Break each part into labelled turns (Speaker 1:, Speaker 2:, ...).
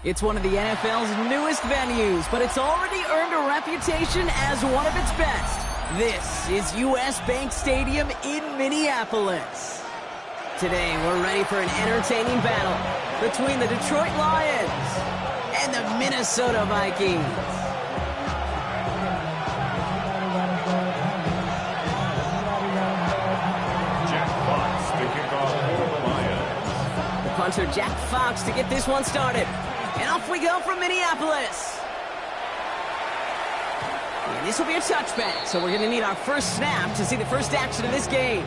Speaker 1: It's one of the NFL's newest venues, but it's already earned a reputation as one of its best. This is US Bank Stadium in Minneapolis. Today, we're ready for an entertaining battle between the Detroit Lions and the Minnesota Vikings.
Speaker 2: Jack Fox to kick off for the Lions.
Speaker 1: The punter, Jack Fox, to get this one started. And off we go from Minneapolis. And this will be a touchback, so we're going to need our first snap to see the first action of this game.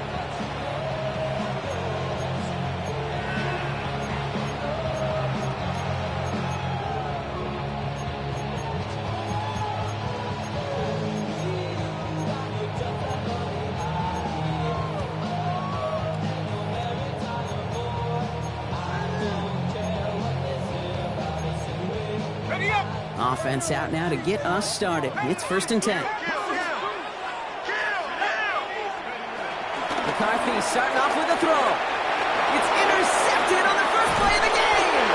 Speaker 1: Offense out now to get us started. It's 1st and 10. McCarthy starting off with a throw. It's intercepted on the first play of the game.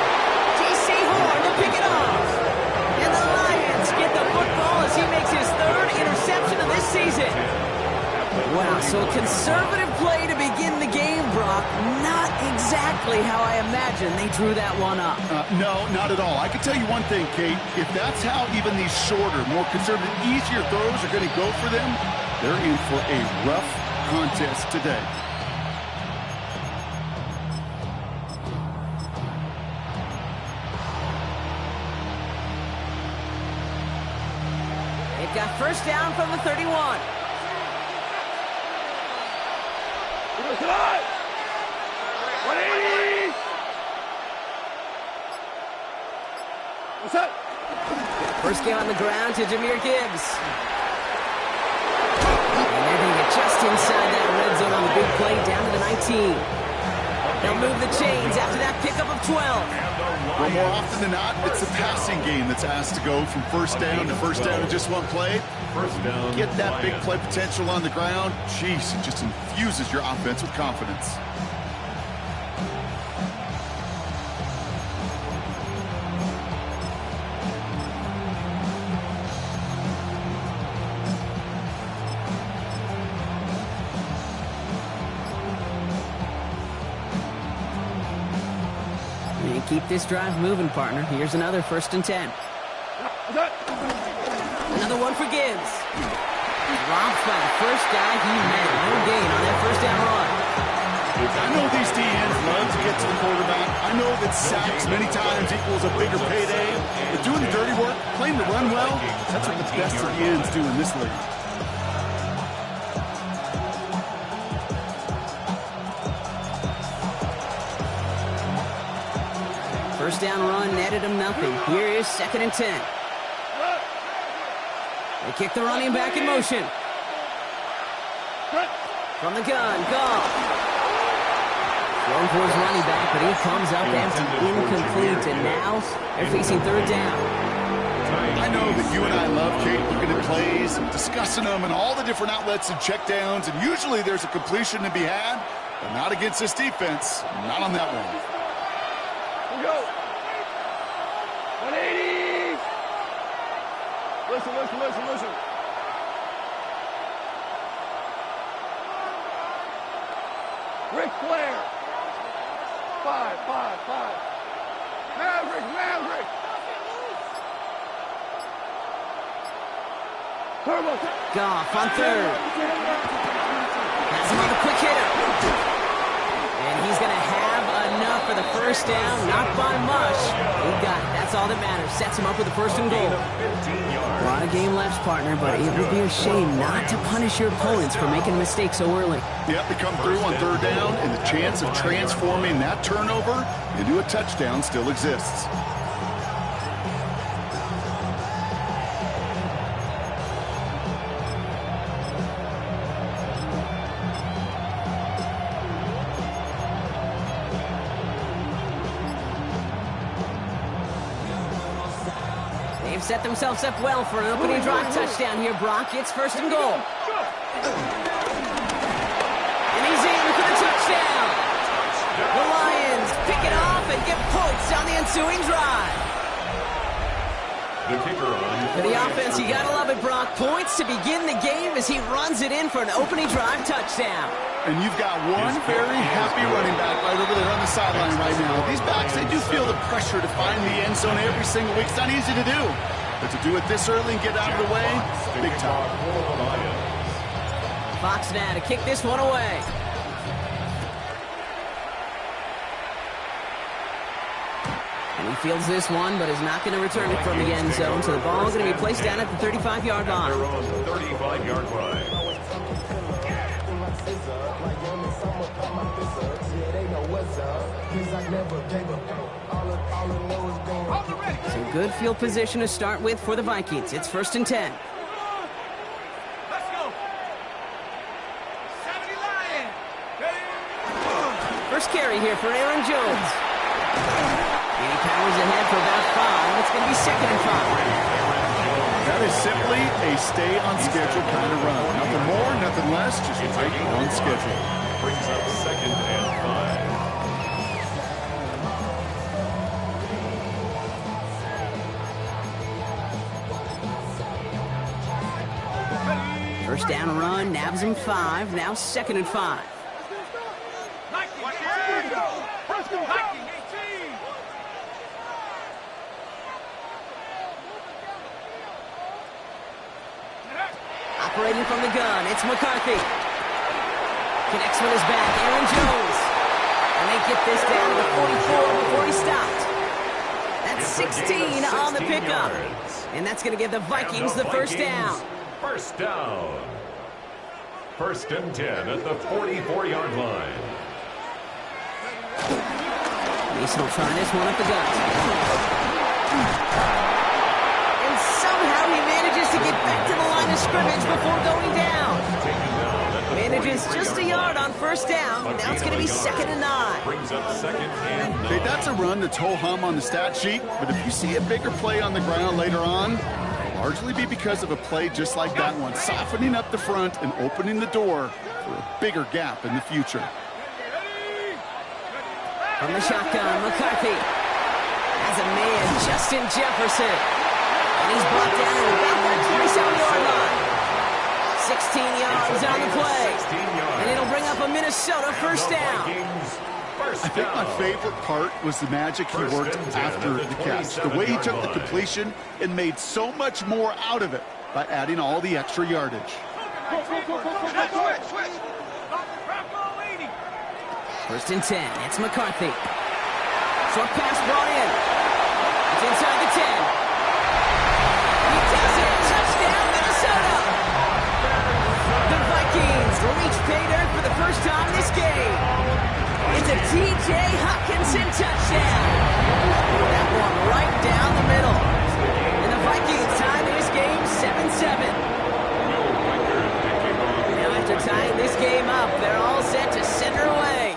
Speaker 1: J.C. Horn to pick it off. And the Lions get the football as he makes his 3rd interception of this season. Wow, so a conservative play to begin the game, Brock. Not exactly how I imagined they drew that one up.
Speaker 2: No, not at all. I can tell you one thing, Kate. If that's how even these shorter, more conservative, easier throws are going to go for them, they're in for a rough contest today.
Speaker 1: They've got first down from the 31.
Speaker 3: Come on! 180! What's up?
Speaker 1: First game on the ground to Jahmyr Gibbs. And they're going to get just inside that red zone on the big play down to the 19. They'll move the chains after that pickup of 12.
Speaker 2: Well, more often than not, it's the passing game that's asked to go from first down to first down in just one play. Get that big play potential on the ground. Jeez, it just infuses your offense with confidence.
Speaker 1: And keep this drive moving, partner. Here's another 1st and 10. Another one for Gibbs. Robbed by the first guy he met. No gain on that first down run.
Speaker 2: I know these DNs love to get to the quarterback. I know that sacks many times equals a bigger payday. But doing the dirty work, playing the run well, that's what the best of the ends do in this league.
Speaker 1: First down run netted him nothing. Here is 2nd and 10. They kick the running back in motion. From the gun, Goff. Throwing for his running back, but he comes up empty, incomplete, and now they're facing 3rd down.
Speaker 2: I know that you and I love, Kate, looking at plays and discussing them and all the different outlets and checkdowns, and usually there's a completion to be had, but not against this defense, not on that one.
Speaker 3: Here we go. 180! Listen, listen, listen, listen. Ric Flair. 5, 5, 5. Maverick, Maverick. Turbo.
Speaker 1: Goff on 3rd. Has him on the quick hitter. And he's going to have enough for the first down. Not by much. He got it. That's all that matters. Sets him up with a 1st and goal. A lot of game left, partner, but it would be a shame not to punish your opponents for making a mistake so early.
Speaker 2: Yep, they come through on 3rd down, and the chance of transforming that turnover into a touchdown still exists.
Speaker 1: They've set themselves up well for an opening drive touchdown here, Brock. It's 1st and goal. And he's in for the touchdown. The Lions pick it off and get points on the ensuing drive. For the offense, you gotta love it, Brock. Points to begin the game as he runs it in for an opening drive touchdown.
Speaker 2: And you've got one very happy running back right over there on the sideline right now. These backs, they do feel the pressure to find the end zone every single week. It's not easy to do. But to do it this early and get out of the way, big time.
Speaker 1: Fox now to kick this one away. And He fields this one, but is not going to return it from the end zone. So the ball is going to be placed down at the 35-yard line.
Speaker 4: 35-yard line.
Speaker 1: Some good field position to start with for the Vikings. It's 1st and 10.
Speaker 3: Let's go. 70 Lion.
Speaker 1: First carry here for Aaron Jones. He powers ahead for about 5. It's going to be 2nd and 5.
Speaker 2: That is simply a stay-on-schedule kind of run. Nothing more, nothing less, just right on schedule.
Speaker 4: Brings up 2nd and 5.
Speaker 1: First down run, nabs him 5. Now 2nd and 5. Operating from the gun, it's McCarthy. Connects with his back, Aaron Jones. And they get this down to the 44 before he stopped. That's 16 on the pickup. And that's going to give the Vikings the first down.
Speaker 4: First down. 1st and 10 at the 44-yard line.
Speaker 1: Mason will try this one up the gut. And somehow he manages to get back to the line of scrimmage before going down. Manages just a yard on 1st down. Now it's going to be 2nd and 9.
Speaker 4: Brings up 2nd and 9.
Speaker 2: Okay, that's a run that's ho-hum on the stat sheet, but if you see a bigger play on the ground later on, it'll largely be because of a play just like that one, softening up the front and opening the door for a bigger gap in the future.
Speaker 1: From the shotgun, McCarthy has a man, Justin Jefferson. And he's brought down at about the 27-yard line. 16 yards on the play. And it'll bring up a Minnesota first down.
Speaker 2: I think my favorite part was the magic he worked after the catch. The way he took the completion and made so much more out of it by adding all the extra yardage.
Speaker 1: First and 10, it's McCarthy. Short pass brought in. It's inside the 10. He does it! Touchdown, Minnesota! The Vikings reach pay dirt for the first time this game. It's a T.J. Hockenson touchdown. That one right down the middle. And the Vikings tie this game 7-7. Now after tying this game up, they're all set to send her away.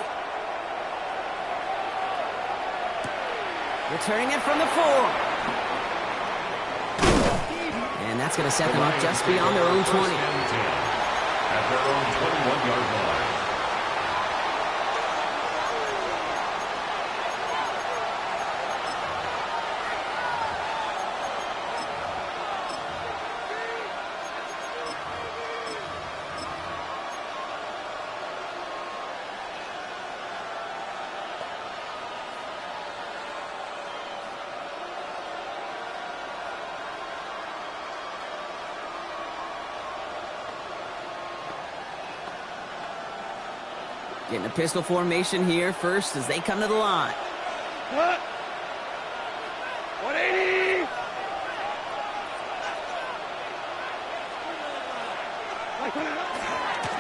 Speaker 1: Returning it from the 4. And that's going to set them up just beyond their own 20.
Speaker 4: At their own 21-yard line.
Speaker 1: Getting a pistol formation here first as they come to the line.
Speaker 3: What? 180!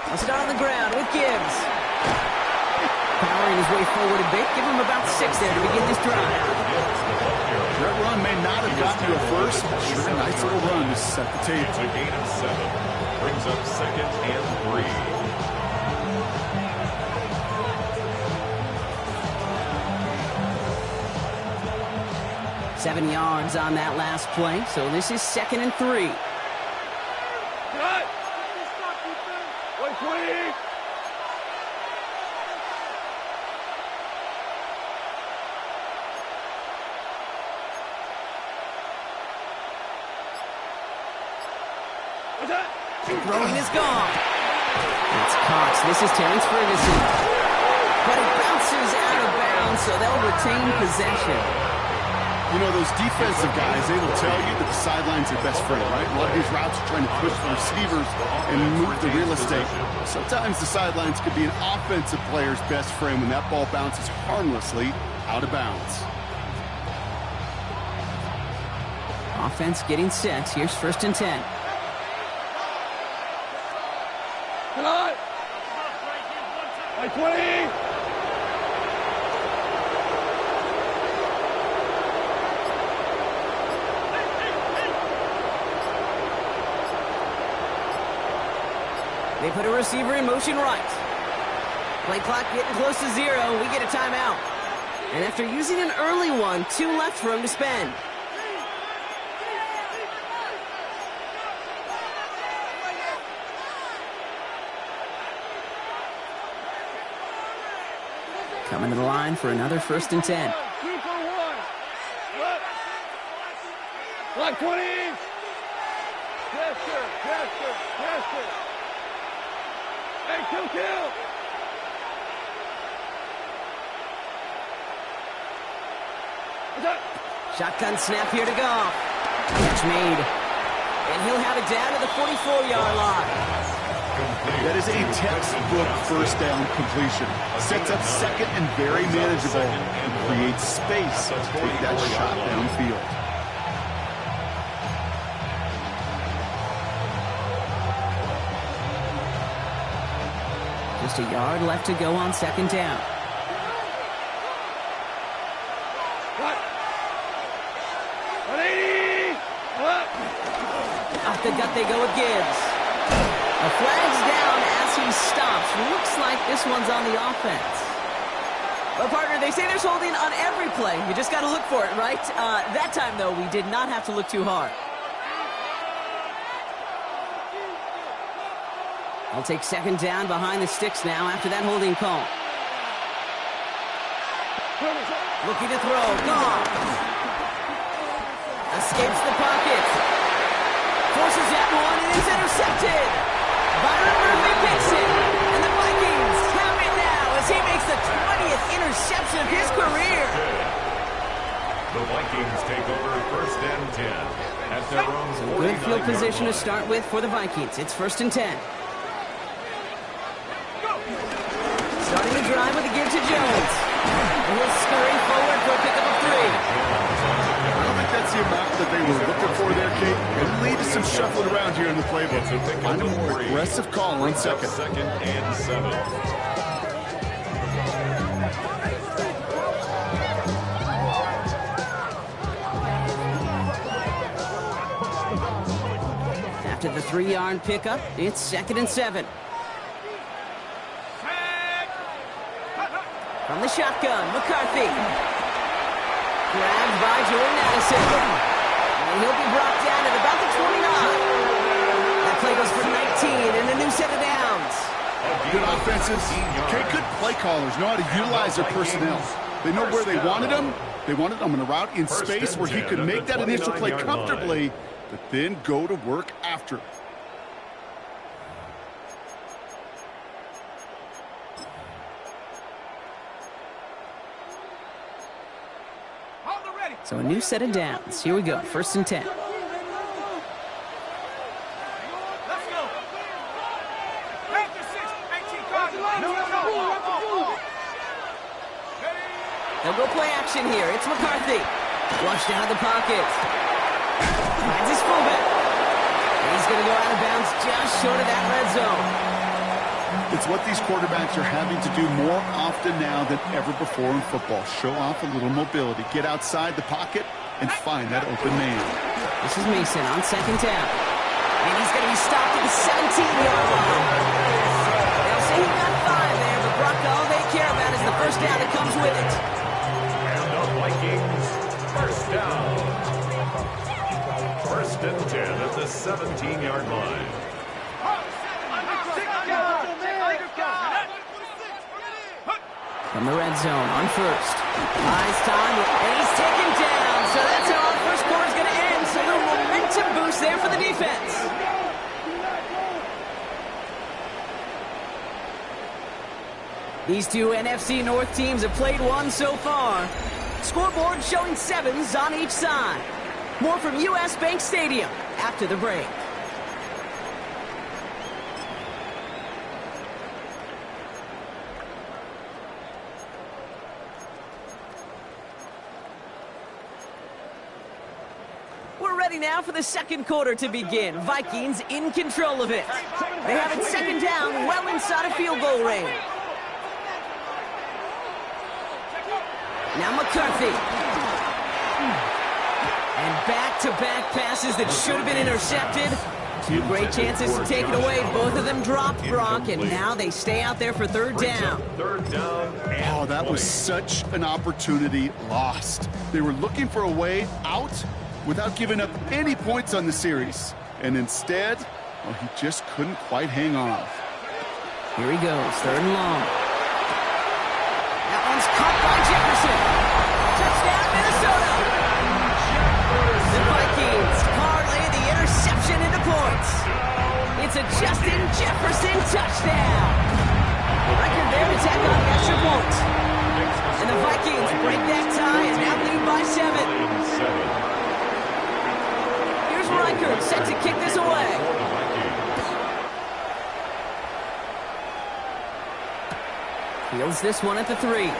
Speaker 1: I'll start on the ground with Gibbs. Powering his way forward a bit. Give him about 6 there to begin this drive.
Speaker 2: That run may not have gotten you a first, but sure a nice little run to set the table.
Speaker 4: It's a gain of 7. Brings up 2nd and 3.
Speaker 1: 7 yards on that last play, so this is 2nd and 3.
Speaker 3: Cut! 120! What's that?
Speaker 1: Throwing is gone. It's Cox. This is Terrence Ferguson. But it bounces out of bounds, so they'll retain possession.
Speaker 2: You know, those defensive guys, they will tell you that the sideline's their best friend, right? A lot of these routes are trying to push the receivers and move the real estate. Sometimes the sidelines could be an offensive player's best friend when that ball bounces harmlessly out of bounds.
Speaker 1: Offense getting set. Here's 1st and 10.
Speaker 3: Cut! Like 20!
Speaker 1: They put a receiver in motion right. Play clock getting close to 0. We get a timeout. And after using an early one, 2 left for him to spend. Coming to the line for another 1st and 10.
Speaker 3: 2 for 1. Like 20! Gesture! Hey, kill!
Speaker 1: Shotgun snap here to go. Catch made. And he'll have it down to the 44-yard line.
Speaker 2: That is a textbook 1st down completion. Sets up 2nd and very manageable. And creates space to take that shot downfield.
Speaker 1: Just a yard left to go on 2nd down. Off the gut they go with Gibbs. A flag's down as he stops. Looks like this one's on the offense. Well, partner, they say there's holding on every play. You just got to look for it, right? That time, though, we did not have to look too hard. I'll take 2nd down behind the sticks now after that holding call. Looking to throw. Gone. Escapes the pocket. Forces that one and is intercepted. Byron Murphy picks it. And the Vikings have it now as he makes the 20th interception of his career.
Speaker 4: The Vikings take over 1st and 10 at their own 49-yard
Speaker 1: Good field position to
Speaker 4: line.
Speaker 1: start with for the Vikings. It's 1st and 10. Starting the drive with a give to Jones. And he'll scurry forward for a pickup of 3.
Speaker 2: I don't think that's the amount that they were looking for there, Kate. It'll lead to some shuffling around here in the playbook. Find a more aggressive call on 2nd.
Speaker 4: 2nd and 7.
Speaker 1: After the 3-yard pickup, it's 2nd and 7. From the shotgun, McCarthy. Grabbed by Jordan Addison. And he'll be brought down at about the 29. That play goes for 19 and a new set of downs.
Speaker 2: Good offenses. Okay, good play callers know how to utilize their personnel. They know where they wanted them. They wanted them in a route in space where he could make that initial play comfortably, but then go to work after.
Speaker 1: So a new set of downs. Here we go, 1st and 10.
Speaker 3: Let's go. After 6, 18 cards.
Speaker 1: They'll go play action here. It's McCarthy. Flushed out of the pocket. Finds his fullback. And he's going to go out of bounds just short of that red zone.
Speaker 2: It's what these quarterbacks are having to do more often now than ever before in football. Show off a little mobility. Get outside the pocket and find that open man.
Speaker 1: This is Mason on 2nd down. And he's going to be stopped at the 17-yard line. They'll say he got 5 there, but Brock, all they care about is the 1st down that comes with it.
Speaker 4: And the Vikings, 1st down. 1st and 10 at the 17-yard line.
Speaker 1: From the red zone on 1st. Buys time, and he's taken down. So that's how our 1st quarter is going to end. So a little momentum boost there for the defense. These two NFC North teams have played one so far. Scoreboard showing 7s on each side. More from U.S. Bank Stadium after the break. ready now for the second quarter to begin. Vikings in control of it. They have it second down, well inside a field goal range. Now McCarthy. And back-to-back passes that should have been intercepted. Two great chances to take it away. Both of them dropped, Brock, and now they stay out there for third down.
Speaker 2: Oh, that was such an opportunity lost. They were looking for a way out without giving up any points on the series. And instead, well, he just couldn't quite hang on.
Speaker 1: Here he goes, third and long. That one's caught by Jefferson. Touchdown, Minnesota. The Vikings parlay the interception into points. It's a Justin Jefferson touchdown. Record there to tack on extra points. And the Vikings break that tie and now lead by 7. Here's Reichert set to kick this away. Fields this one at the 3.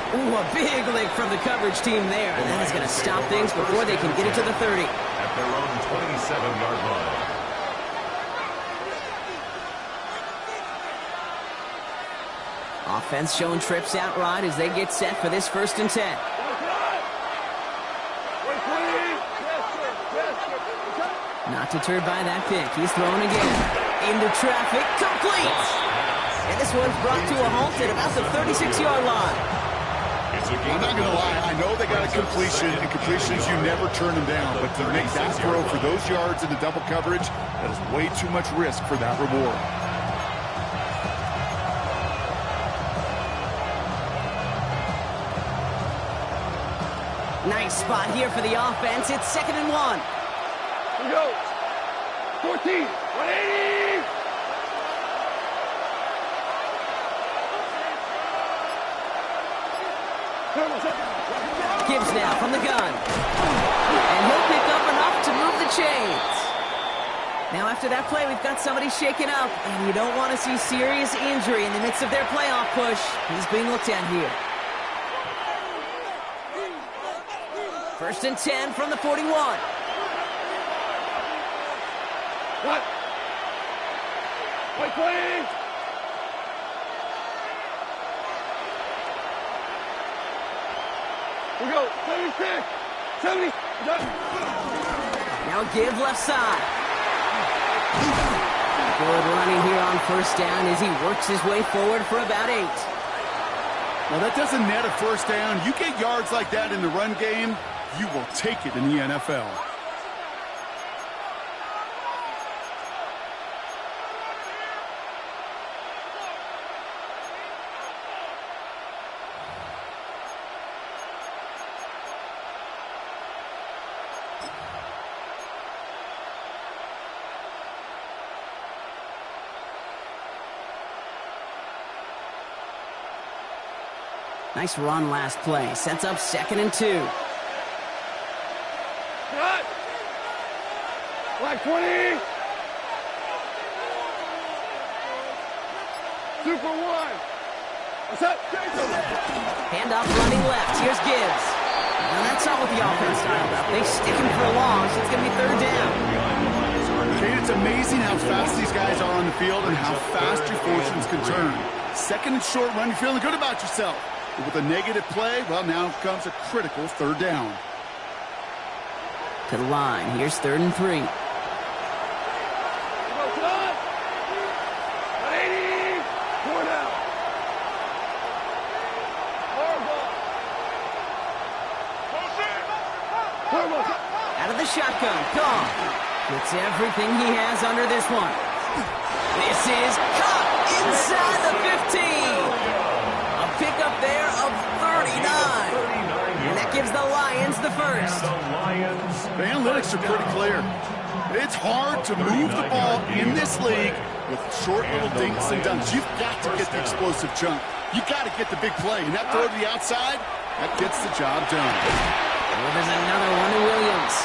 Speaker 1: Ooh, a big lick from the coverage team there. And that is going to stop things before they can get it to the 30.
Speaker 4: At their own 27-yard line.
Speaker 1: Offense showing trips outright as they get set for this 1st and 10. Not deterred by that pick. He's throwing again. Into traffic. Complete. And this one's brought to a halt at about the 36-yard line.
Speaker 2: I'm not going to lie. I know they got a completion, and completions, you never turn them down. But to make that throw for those yards in the double coverage, that is way too much risk for that reward.
Speaker 1: Nice spot here for the offense. It's 2nd and 1.
Speaker 3: Here we go. 14. 180.
Speaker 1: Gibbs now from the gun. And he'll pick up enough to move the chains. Now after that play, we've got somebody shaken up. And you don't want to see serious injury in the midst of their playoff push. He's being looked at here. 1st and 10 from the 41.
Speaker 3: What? Wait, 20. We go. 76. 70.
Speaker 1: Now give left side. Good running here on 1st down as he works his way forward for about 8.
Speaker 2: Well, that doesn't net a 1st down. You get yards like that in the run game, you will take it in the NFL.
Speaker 1: Nice run last play. Sets up 2nd and 2.
Speaker 3: Cut. Black 20. Super 1. What's up?
Speaker 1: Handoff running left. Here's Gibbs. Now that's not what the offense dialed up. They stick him for a loss. It's going to be 3rd down.
Speaker 2: Kate, it's amazing how fast these guys are on the field and how fast your fortunes can turn. 2nd and short run, you're feeling good about yourself. But with a negative play, well, now comes a critical 3rd down.
Speaker 1: To the line. Here's 3rd and 3. Out of the shotgun. Gone. Gets everything he has under this one. This is caught inside the 15. A pickup there of 39. And that gives the Lions the 1st.
Speaker 2: The analytics are pretty clear. It's hard to move the ball in this league with short little dinks and dunks. You've got to get the explosive chunk. You've got to get the big play. And that throw to the outside, that gets the job done.
Speaker 1: Well, there's another one to Williams.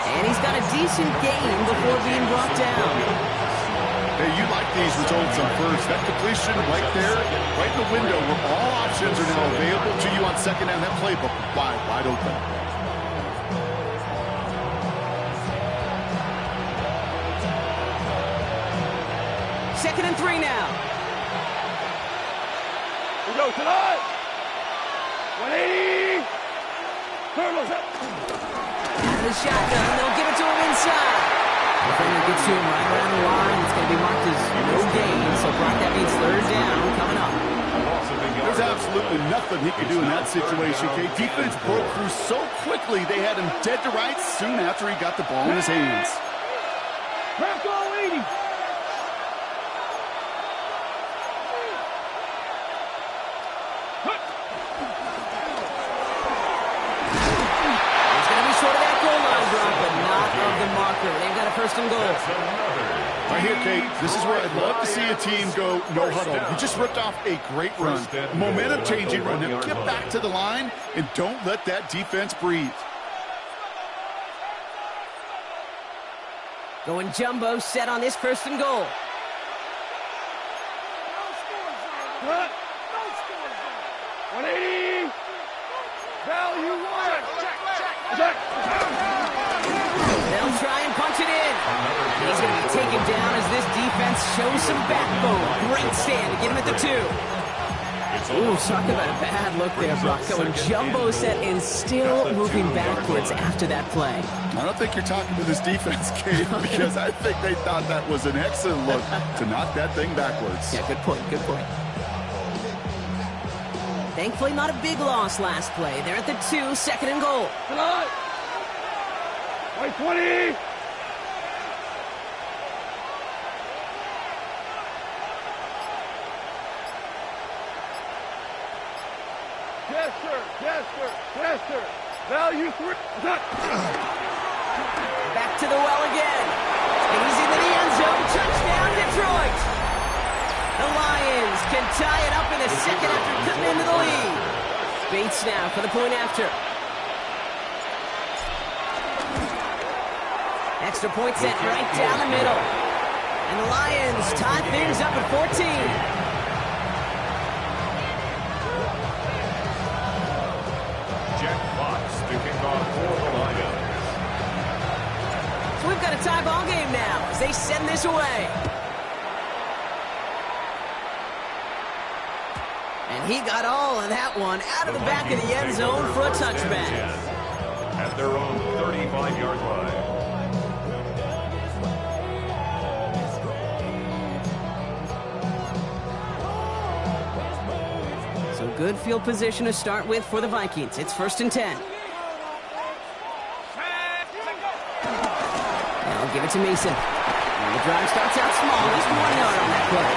Speaker 1: And he's got a decent gain before being brought down.
Speaker 2: Hey, you like these results on first. That completion right there, right in the window where all options are now available to you on 2nd down. That playbook wide open.
Speaker 1: 2nd and 3 now.
Speaker 3: We go tonight. 180. Turtles up.
Speaker 1: Out of the shotgun, they'll give it to him inside. Defender gets to him right around the line. It's going to be marked as no gain, so Brock, that means 3rd down coming up.
Speaker 2: There's absolutely nothing he could do in that situation, Kate. Defense broke through so quickly, they had him dead to rights soon after he got the ball in his hands.
Speaker 3: Crack all 80.
Speaker 1: He's going to be short of that goal line, Brock, but not of the marker. They've got a 1st and goal.
Speaker 2: Right here, Kate, this is where I'd love to see a team go no huddle. You just ripped off a great run. Momentum-changing run. Now get back to the line and don't let that defense breathe.
Speaker 1: Going jumbo set on this 1st and goal.
Speaker 3: Cut. 180. Value 1. Check.
Speaker 1: They'll try and punch it in. He's going to be taken down as this defense shows some backbone. Great stand to get him at the 2. Ooh, talk about a bad look there, Brock. Going jumbo set and still moving backwards after that play.
Speaker 2: I don't think you're talking to this defense, Kate, because I think they thought that was an excellent look to knock that thing backwards.
Speaker 1: Yeah, good point, good point. Thankfully, not a big loss last play. They're at the 2, 2nd and goal.
Speaker 3: Tonight. White 20. Yes, sir. Value 3.
Speaker 1: Back to the well again. He's into the end zone. Touchdown, Detroit. The Lions can tie it up in the 2nd after cutting into the lead. Bates now for the point after. Extra point set right down the middle. And the Lions tie things up at 14. So we've got a tie ball game now as they send this away. And he got all of that one out of the back of the end zone for a touchback.
Speaker 4: At their own 35-yard line.
Speaker 1: So good field position to start with for the Vikings. It's 1st and 10. Now give it to Mason. And the drive starts out small. Just 1 yard on that play.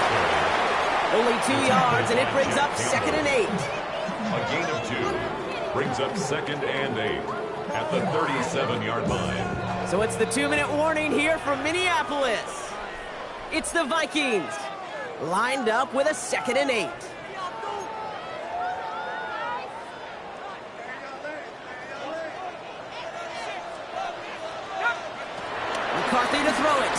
Speaker 1: Only 2 yards, and it brings up 2nd and 8.
Speaker 4: A gain of 2 brings up 2nd and 8 at the 37-yard line.
Speaker 1: So it's the 2-minute warning here from Minneapolis. It's the Vikings lined up with a 2nd and 8. McCarthy to throw it.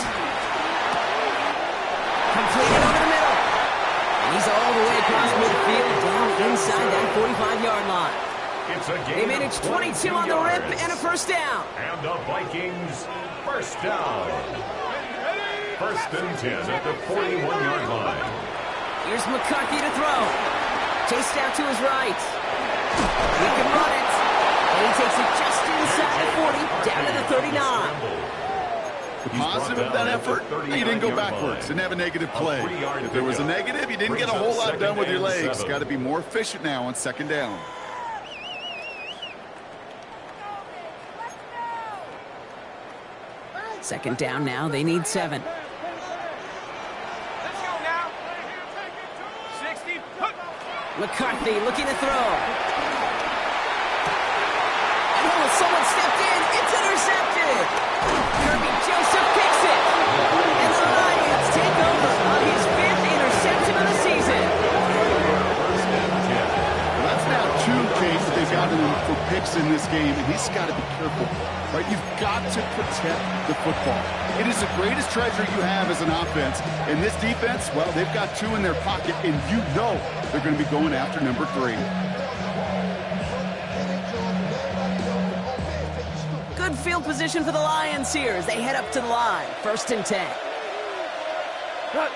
Speaker 1: Completed over the middle. And he's all the way across midfield, down inside that 45-yard line.
Speaker 4: It's a gain.
Speaker 1: They managed 22 on the rip and a 1st down.
Speaker 4: And the Vikings 1st down. 1st and 10 at the 41-yard line.
Speaker 1: Here's McCarthy to throw. Chased out to his right. He can run it. And he takes it just inside the 40, down to the 39.
Speaker 2: The positive of that effort, you didn't go backwards, didn't have a negative play. If there was a negative, you didn't get a whole lot done with your legs. Got to be more efficient now on 2nd down.
Speaker 1: Second down now, they need 7.
Speaker 3: Let's go now. 60.
Speaker 1: McCarthy looking to throw. And someone stepped in. It's intercepted. Kirby Joseph picks it. And the Lions take over on his 5th interception of the season.
Speaker 2: Well, that's now 2 cases they've gotten him for picks in this game, and he's got to be careful. Right? You've got to protect the football. It is the greatest treasure you have as an offense. And this defense, well, they've got 2 in their pocket, and you know they're going to be going after number 3.
Speaker 1: Good field position for the Lions here as they head up to the line. 1st and 10.
Speaker 3: Cut.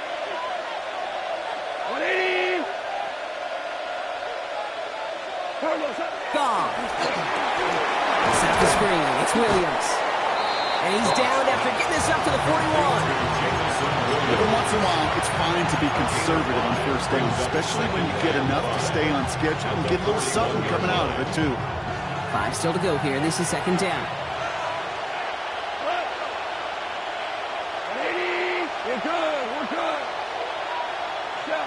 Speaker 1: off. Set the screen. It's Williams. And he's down after getting this up to the 41.
Speaker 2: Every once in a while, it's fine to be conservative on first down, especially when you get enough to stay on schedule and get a little something coming out of it, too.
Speaker 1: 5 still to go here. This is second down.
Speaker 3: We're good. We're good. Go.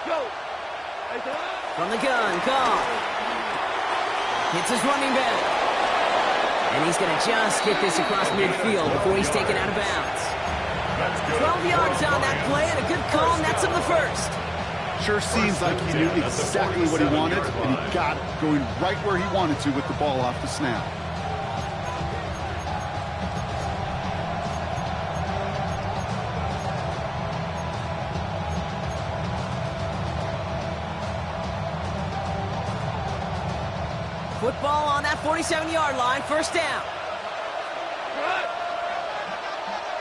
Speaker 3: Go.
Speaker 1: From the gun, Goff. Hits his running back. And he's going to just get this across midfield before he's taken out of bounds. 12 yards on that play, and a good call nets him the first.
Speaker 2: Sure seems like he knew exactly what he wanted, and he got it going right where he wanted to with the ball off the snap.
Speaker 1: Football on that 47-yard line, first down.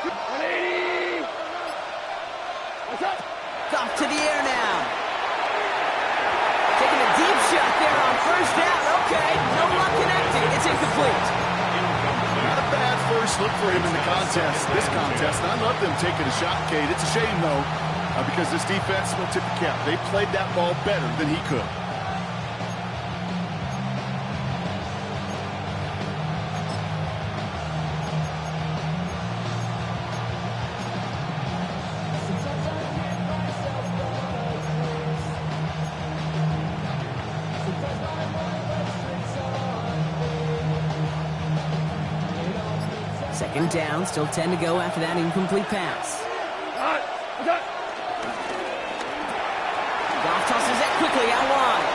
Speaker 3: 180. What's up?
Speaker 1: Goff to the air now. Taking a deep shot there on first down. Okay, no luck connecting. It's incomplete.
Speaker 2: Not a bad first look for him in the contest. And I love them taking a shot, Kate. It's a shame, though, because this defense will tip the cap. They played that ball better than he could.
Speaker 1: Second down, still 10 to go after that incomplete pass. Goff tosses that quickly out wide.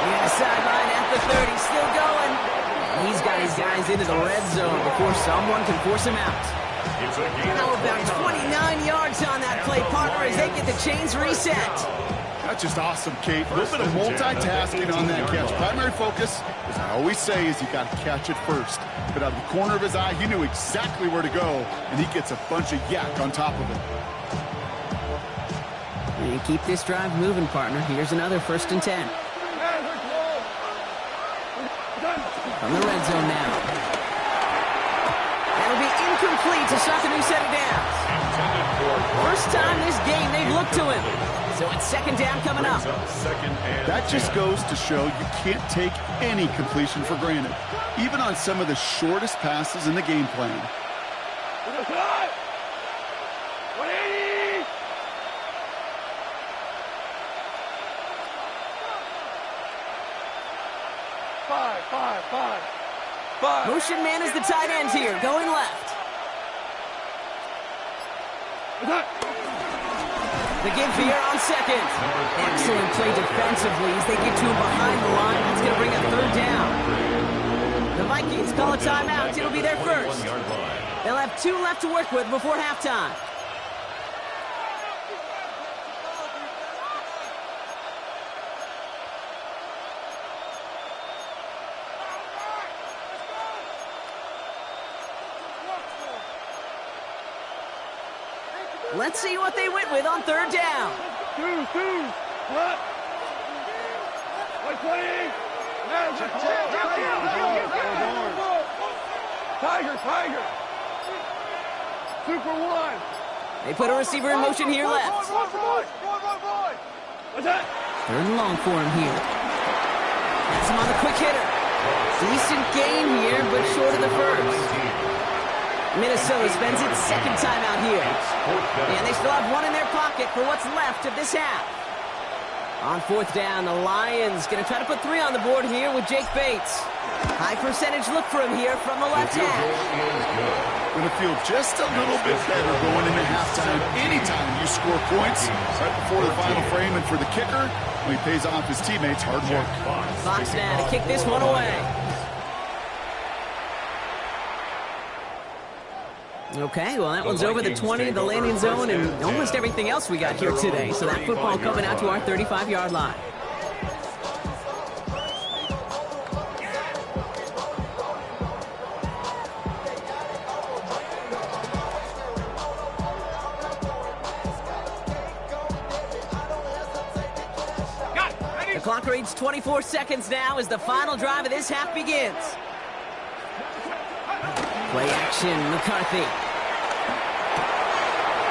Speaker 1: Near the sideline at the 30, still going. And he's got his guys into the red zone before someone can force him out. Now about 29 yards on that play, partner, as they get the chains reset.
Speaker 2: That's just awesome, Kate. A little bit of multitasking on that catch. Primary focus, as I always say, is you got to catch it first. But out of the corner of his eye, he knew exactly where to go, and he gets a bunch of yak on top of it.
Speaker 1: And keep this drive moving, partner. Here's another 1st and 10. From the red zone now. That'll be incomplete to start the new set of downs. First time this game they've looked to him. So it's second down coming up.
Speaker 2: That just goes to show you can't take any completion for granted, even on some of the shortest passes in the game plan.
Speaker 3: 180. Five.
Speaker 1: Motion man is the tight end here, going left. The give here on second. Excellent play defensively as they get to him behind the line. That's going to bring a third down. The Vikings call a timeout. It'll be their first. They'll have 2 left to work with before halftime. Let's see what they went with on third down.
Speaker 3: Two. What? 120. Tiger. Super one.
Speaker 1: They put a receiver in motion here left.
Speaker 3: Boy. What's that?
Speaker 1: Third and long for him here. Has him on the quick hitter. Decent gain here, but short of the first. Minnesota spends its second time out here. And they still have 1 in their pocket for what's left of this half. On fourth down, the Lions going to try to put 3 on the board here with Jake Bates. High percentage look for him here from the left hash.
Speaker 2: Going to feel just a little bit better going into halftime anytime you score points right before the final frame, and for the kicker, when he pays off his teammates' hard work.
Speaker 1: Fox now to kick this one away. Okay, well, that one's over the 20, the landing zone, and almost everything else we got here today. So that football coming out to our 35-yard line. clock reads 24 seconds now as the final drive of this half begins. Play action, McCarthy.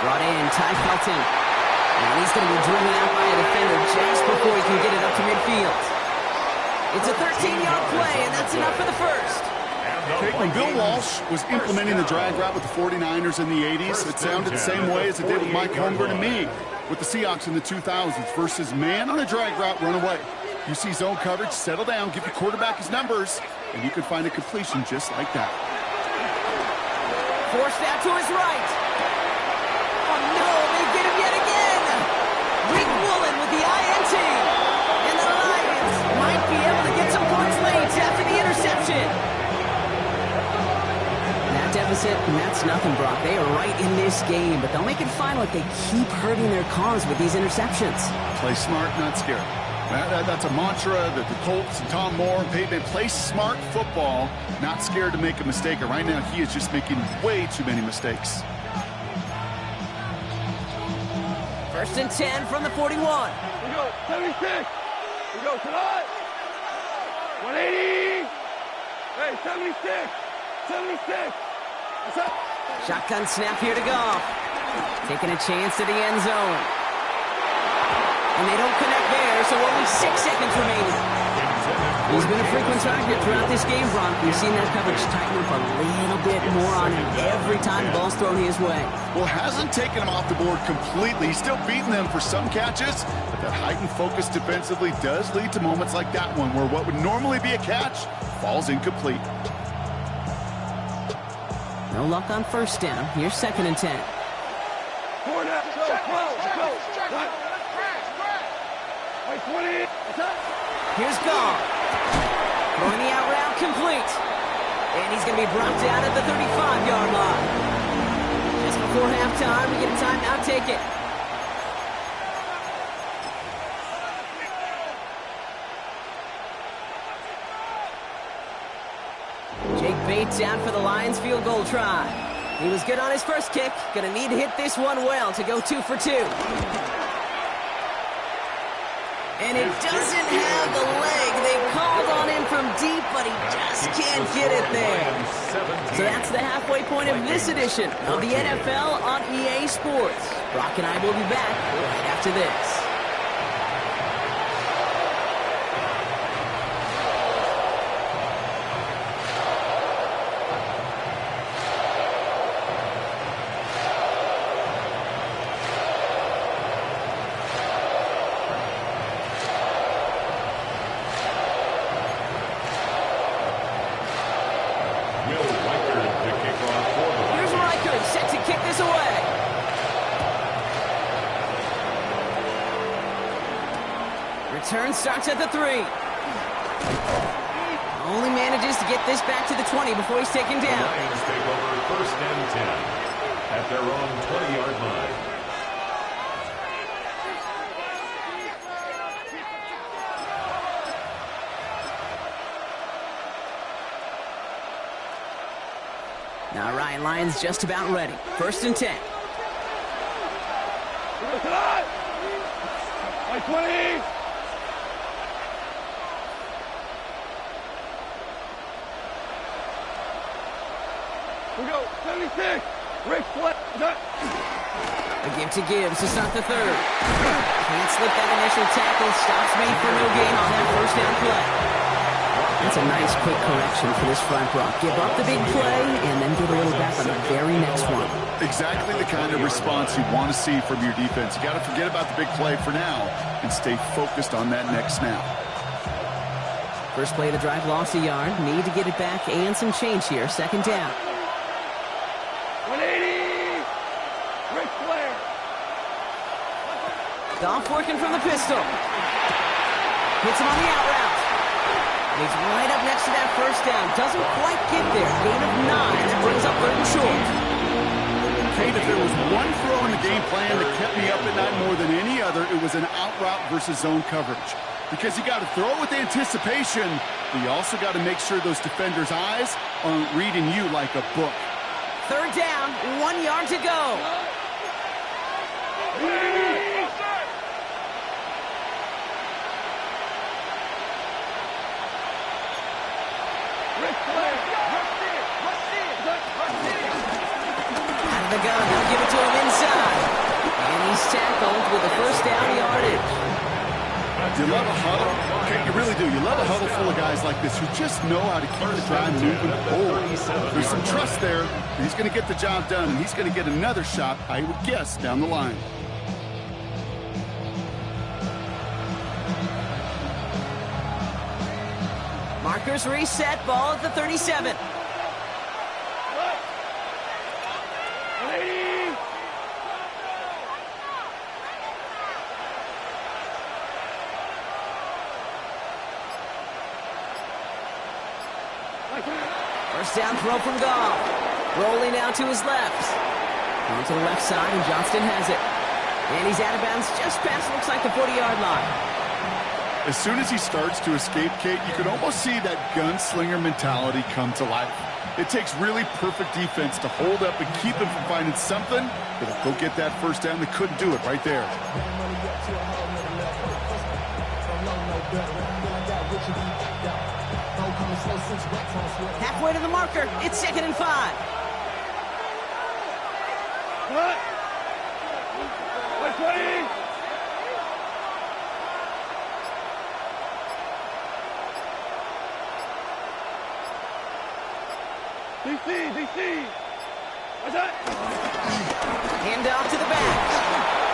Speaker 1: Brought in, Ty Felton. And he's going to be driven out by a defender just before he can get it up to midfield. It's a 13-yard play, and that's enough for the first.
Speaker 2: Okay, when Bill Walsh was implementing the drag route with the 49ers in the 80s, it sounded the same way as it did with Mike Holmgren and me with the Seahawks in the 2000s versus man on a drag route, run away. You see zone coverage, settle down, give your quarterback his numbers, and you can find a completion just like that.
Speaker 1: Forced out to his right. Oh, no, they get him yet again. Rick Woolen with the INT. And the Lions might be able to get some points late after the interception. That deficit, and that's nothing, Brock. They are right in this game, but they'll make it final if they keep hurting their cause with these interceptions.
Speaker 2: Play smart, not scared. That's a mantra that the Colts and Tom Moore and Peyton play smart football, not scared to make a mistake. And right now, he is just making way too many mistakes.
Speaker 1: First and 10 from the 41.
Speaker 3: We go 76. We go tonight. 180. Hey, 76. 76. What's up?
Speaker 1: Shotgun snap here to Goff. Taking a chance to the end zone. And they don't connect there, so only 6 seconds remaining. He's been a frequent target throughout this game, Brock. We've seen that coverage tighten up a little bit more on him every time the ball's thrown his way.
Speaker 2: Well, hasn't taken him off the board completely. He's still beating them for some catches, but that heightened focus defensively does lead to moments like that one where what would normally be a catch falls incomplete.
Speaker 1: No luck on first down. Here's second and 10.
Speaker 3: Four down. Go, 12. Go. 20.
Speaker 1: Here's Goff. Throwing the out route complete. And he's going to be brought down at the 35-yard line. Just before halftime, we get a timeout. Take it. Jake Bates out for the Lions field goal try. He was good on his first kick. Going to need to hit this one well to go 2 for 2. And it doesn't have the leg. They called on him from deep, but he just can't get it there. So that's the halfway point of this edition of the NFL on EA Sports. Brock and I will be back right after this. Return starts at the 3. Only manages to get this back to the 20 before he's taken down.
Speaker 4: Lions take over first and 10 at their own 20-yard line.
Speaker 1: Now Ryan Lyons just about ready. First and 10.
Speaker 3: Like 20. We go 76. Rick Flett.
Speaker 1: A give to Gibbs to start the third. Can't slip that initial tackle. Stops me for no gain on that first down play. That's a nice quick correction for this front row. Give up the big play and then get a little back on the very next one.
Speaker 2: Exactly the kind of response you want to see from your defense. You got to forget about the big play for now and stay focused on that next snap.
Speaker 1: First play of the drive, lost a yard. Need to get it back and some change here. Second down.
Speaker 3: 180. Ric Flair.
Speaker 1: Goff working from the pistol. Hits him on the out route. He's right up next to that first down. Doesn't quite get there. Gain of 9. That brings up third and short.
Speaker 2: Kate, if there was one throw in the game plan that kept me up at night more than any other, it was an out route versus zone coverage. Because you got to throw with anticipation, but you also got to make sure those defenders' eyes aren't reading you like a book.
Speaker 1: Third down, 1 yard to go. Out of the gun, they'll give it to him inside. And he's tackled with a first down yardage.
Speaker 2: You love a huddle. Okay, you really do. You love a huddle full of guys like this who just know how to keep the drive moving forward. There's some trust there. He's going to get the job done, and he's going to get another shot, I would guess, down the line.
Speaker 1: Markers reset, ball at the 37. First down throw from Goff. Rolling out to his left. Going to the left side, and Johnston has it. And he's out of bounds just past, looks like the 40-yard line.
Speaker 2: As soon as he starts to escape, Kate, you can almost see that gunslinger mentality come to life. It takes really perfect defense to hold up and keep him from finding something that'll go get that first down. They couldn't do it right there.
Speaker 1: Halfway to the marker. It's 2nd and 5.
Speaker 3: What? 20. DC. What's that?
Speaker 1: Hand off to the back.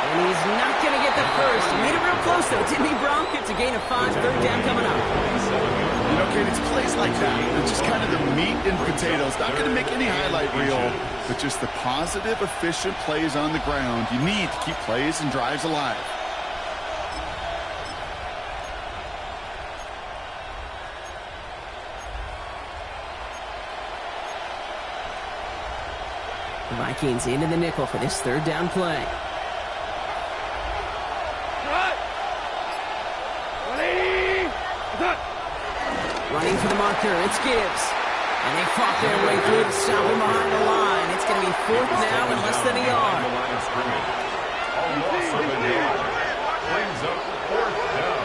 Speaker 1: And he's not going to get the first. He made it real close, though, didn't he, Bronk? It's a gain of 5, third down coming up.
Speaker 2: You know, Kate, it's plays like that. It's just kind of the meat and potatoes. Not going to make any highlight reel, but just the positive, efficient plays on the ground. You need to keep plays and drives alive.
Speaker 1: The Vikings into the nickel for this third down play. Running for the marker, it's Gibbs. And they fought their way through to stop him behind the line. It's going to be 4th now and less than a yard.
Speaker 4: Brings up 4th down.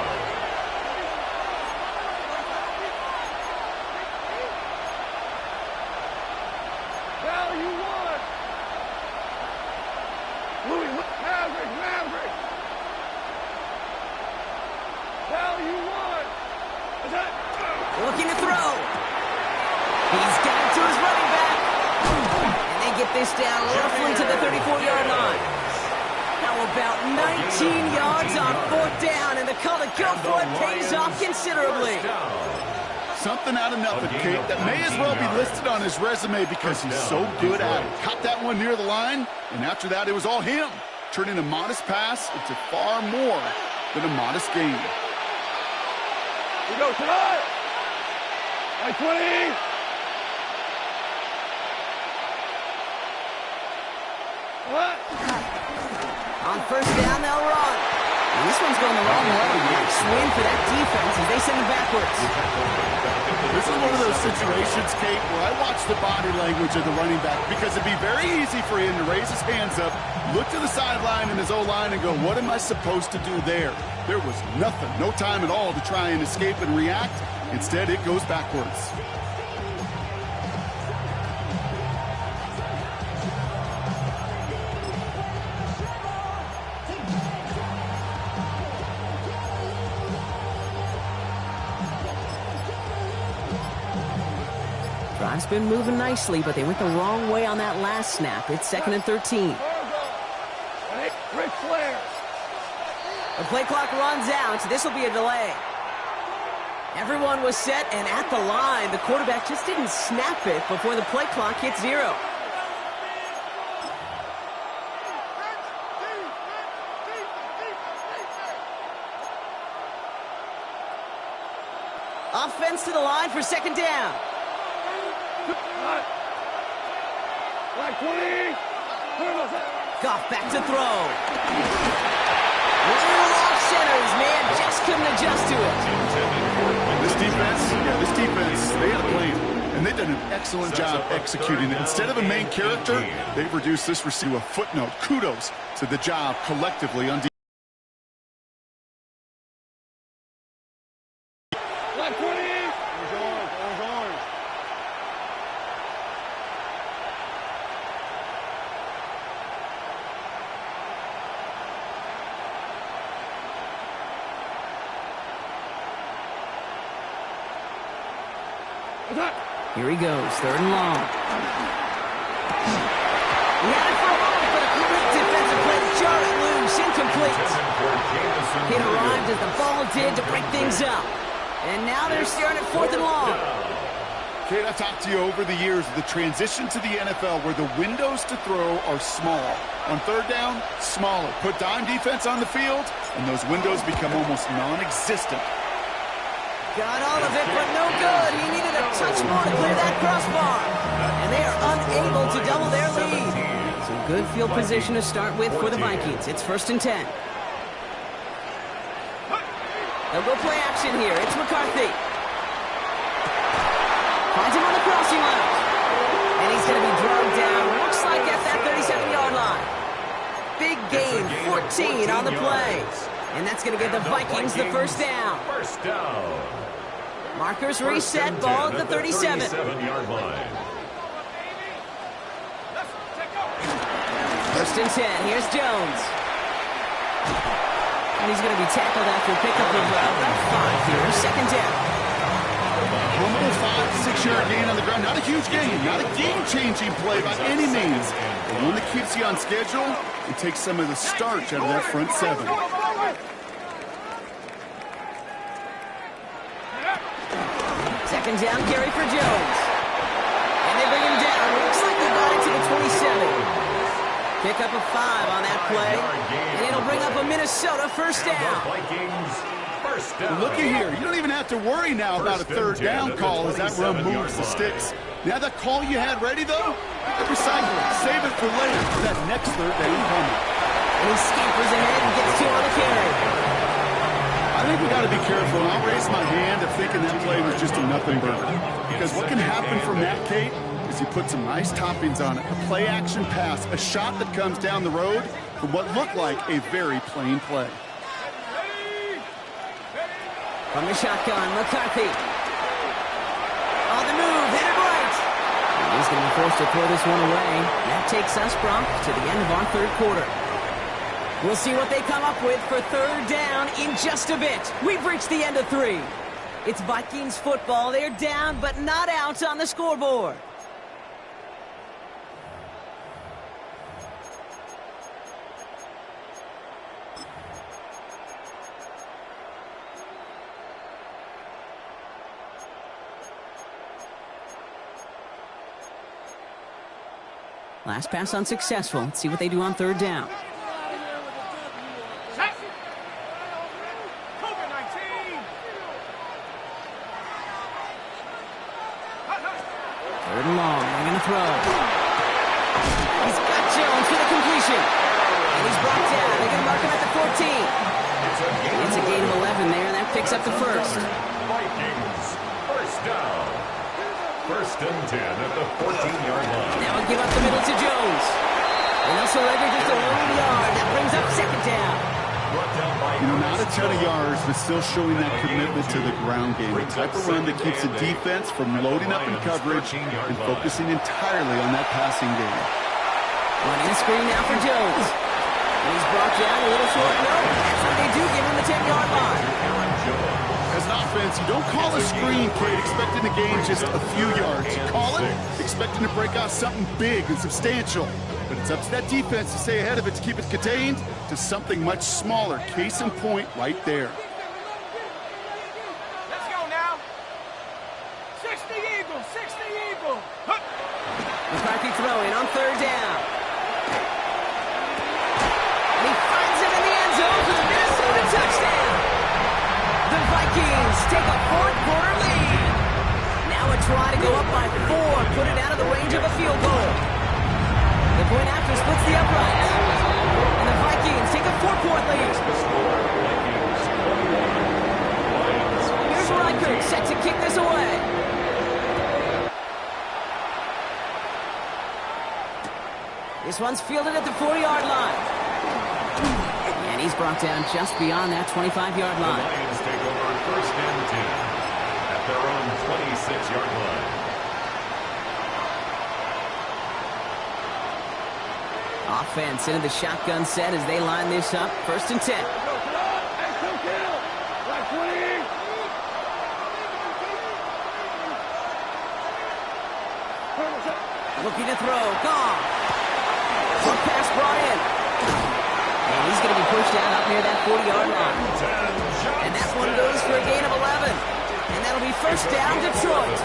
Speaker 1: Looking to throw. He's got it to his running back. And they get this down roughly to the 34-yard line. How about 19 yards on 4th down, and the call to go for it pays off considerably.
Speaker 2: Something out of nothing, Kate, that may as well be listed on his resume because he's so good at it. Caught that one near the line, and after that, it was all him, turning a modest pass into far more than a modest gain.
Speaker 3: We go tonight. 20. What?
Speaker 1: On first down, they'll run. And this one's going the wrong way. Nice win for that defense as they send it backwards.
Speaker 2: This is one of those situations, Kate, where I watch the body language of the running back because it'd be very easy for him to raise his hands up, look to the sideline in his O-line and go, what am I supposed to do there? There was nothing, no time at all to try and escape and react. Instead, it goes backwards.
Speaker 1: Drive's been moving nicely, but they went the wrong way on that last snap. It's 2nd and 13.
Speaker 3: Ric Flair.
Speaker 1: The play clock runs out. This will be a delay. Everyone was set and at the line. The quarterback just didn't snap it before the play clock hit 0. Offense to the line for 2nd down.
Speaker 3: Like 20.
Speaker 1: Goff back to throw. Little off centers, man, just couldn't adjust to it.
Speaker 2: This defense, they had a plan, and they've done an excellent job executing it. Instead of a main character, they've reduced this receiver a footnote. Kudos to the job collectively on defense.
Speaker 3: Like 20.
Speaker 1: Here he goes, 3rd and long. He had it for a moment, but a quick defensive play to jar it loose, incomplete. It arrived as the ball did to break things up. And now they're staring at 4th and long.
Speaker 2: Kate, I've talked to you over the years of the transition to the NFL where the windows to throw are small. On 3rd down, smaller. Put dime defense on the field, and those windows become almost non-existent.
Speaker 1: Got all of it, but no good. He needed a touch more to clear that crossbar. And they are unable to double their lead. So good field position to start with for the Vikings. It's 1st and 10. They'll go play action here. It's McCarthy. Finds him on the crossing route. And he's going to be drugged down. Looks like at that 37-yard line. Big gain, 14 on the play. And that's going to give the Vikings the 1st down.
Speaker 4: First down.
Speaker 1: Markers reset, ball at the 37.
Speaker 4: 37-yard line.
Speaker 1: 1st and 10. Here's Jones. And he's going to be tackled after a pickup of about 5 here. 2nd down.
Speaker 2: Humble 5 to 6 yard gain on the ground. Not a huge gain, not a game-changing play by any means. But one that keeps you on schedule and takes some of the starch out of that front 7.
Speaker 1: 2nd down carry for Jones. And they bring him down. Looks like they got it to the 27. Pick up a 5 on that play. And it'll bring up a Minnesota 1st down.
Speaker 2: Looky here. You don't even have to worry now about a 3rd down call as that run moves the sticks. Now that call you had ready, though, recycle it. Save it for later for that next 3rd down coming.
Speaker 1: And he scampers ahead and gets 2 on the carry.
Speaker 2: I think we got to be careful, and I'll raise my hand of thinking that play was just a nothing burger. Because what can happen from that, Kate, is you put some nice toppings on it. A play-action pass, a shot that comes down the road from what looked like a very plain play.
Speaker 1: From the shotgun, McCarthy. On the move, hit it right. And he's going to be forced to throw this one away. That takes us, Bronx, to the end of our 3rd quarter. We'll see what they come up with for 3rd down in just a bit. We've reached the end of 3. It's Vikings football. They're down, but not out on the scoreboard. Last pass unsuccessful. Let's see what they do on 3rd down. Third and long. They're going to throw. He's got Jones for the completion. And he's brought down. They're going to mark him at the 14. It's a gain of 11 there, and that picks up the 1st.
Speaker 4: Vikings, 1st down. 1st and 10 at the 14-yard line.
Speaker 1: Now we'll give up the middle to Jones. And they'll surrender just a 1 yard. That brings up 2nd down.
Speaker 2: You know, not a ton of yards, but still showing that commitment to the ground game. The type of run that keeps the defense from loading up in coverage and focusing entirely on that passing game.
Speaker 1: Running a screen now for Jones. And he's brought down a little short. No, that's what they do. Give him the 10-yard line.
Speaker 2: As an offense, you don't call a screen, Kate, expecting to gain just a few yards. You call it expecting to break out something big and substantial. But it's up to that defense to stay ahead of it, to keep it contained to something much smaller. Case in point right there.
Speaker 3: Let's go now. 60 Eagle, 60 Eagle.
Speaker 1: McCarthy throwing on 3rd down. And he finds him in the end zone for the Minnesota touchdown. The Vikings take a 4th quarter lead. Now a try to go up by 4, put it out of the range of a field goal. The point after splits the uprights. And the Vikings take a 4-point lead. Here's Reichert set to kick this away. This one's fielded at the 4-yard line. And he's brought down just beyond that 25-yard line.
Speaker 4: The Lions take over 1st and 10 at their own 26-yard line.
Speaker 1: Offense into the shotgun set as they line this up. 1st and 10. Looking to throw. Gone. Hook pass brought in. And he's going to be pushed out up near that 40-yard line. And that one goes for a gain of 11. And that'll be first down, Detroit.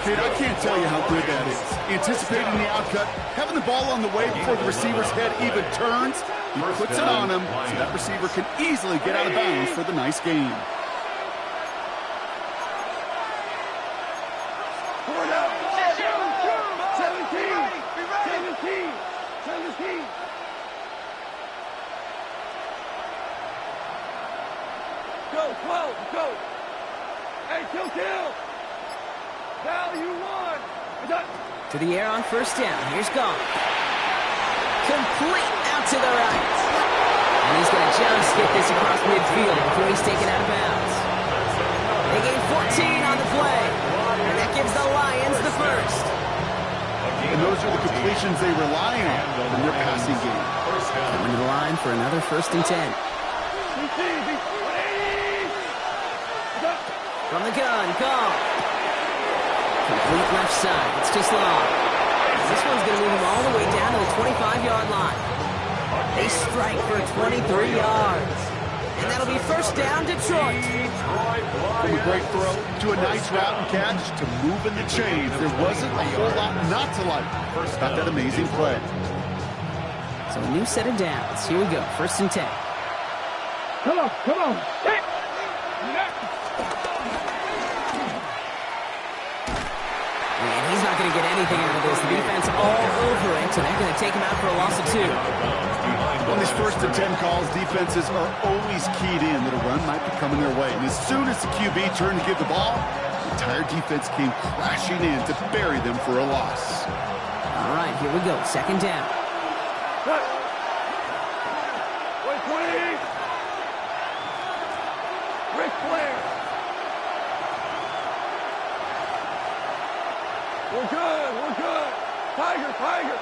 Speaker 2: Kid, I can't tell you how good that is. Anticipating the outcut, having the ball on the way before the receiver's head even turns, he puts it on him so that receiver can easily get out of bounds for the nice gain.
Speaker 3: Go! Hey, kill! Value one!
Speaker 1: To the air on first down. Here's Gone. Complete out to the right. And he's going to just get this across midfield before he's taken out of bounds. They gain 14 on the play. And that gives the Lions the first.
Speaker 2: And those are the completions they rely on in their passing game.
Speaker 1: Coming to the line for another first and 10. From the gun, Gone. Complete left side. It's just long. This one's going to move him all the way down to the 25-yard line. They strike for 23 yards. And that'll be first down, Detroit.
Speaker 2: From a great throw to a nice route and catch to moving the chains, there wasn't a whole lot not to like about that amazing play.
Speaker 1: So a new set of downs. Here we go. First and 10.
Speaker 3: Come on! Hey!
Speaker 1: And he's not going to get anything out of this. The defense all over it, so they're going to take him out for a loss of 2.
Speaker 2: On these first and 10 calls, defenses are always keyed in that a run might be coming their way. And as soon as the QB turned to give the ball, the entire defense came crashing in to bury them for a loss.
Speaker 1: All right, here we go. Second down.
Speaker 3: Ric Flair! We're good! Tiger!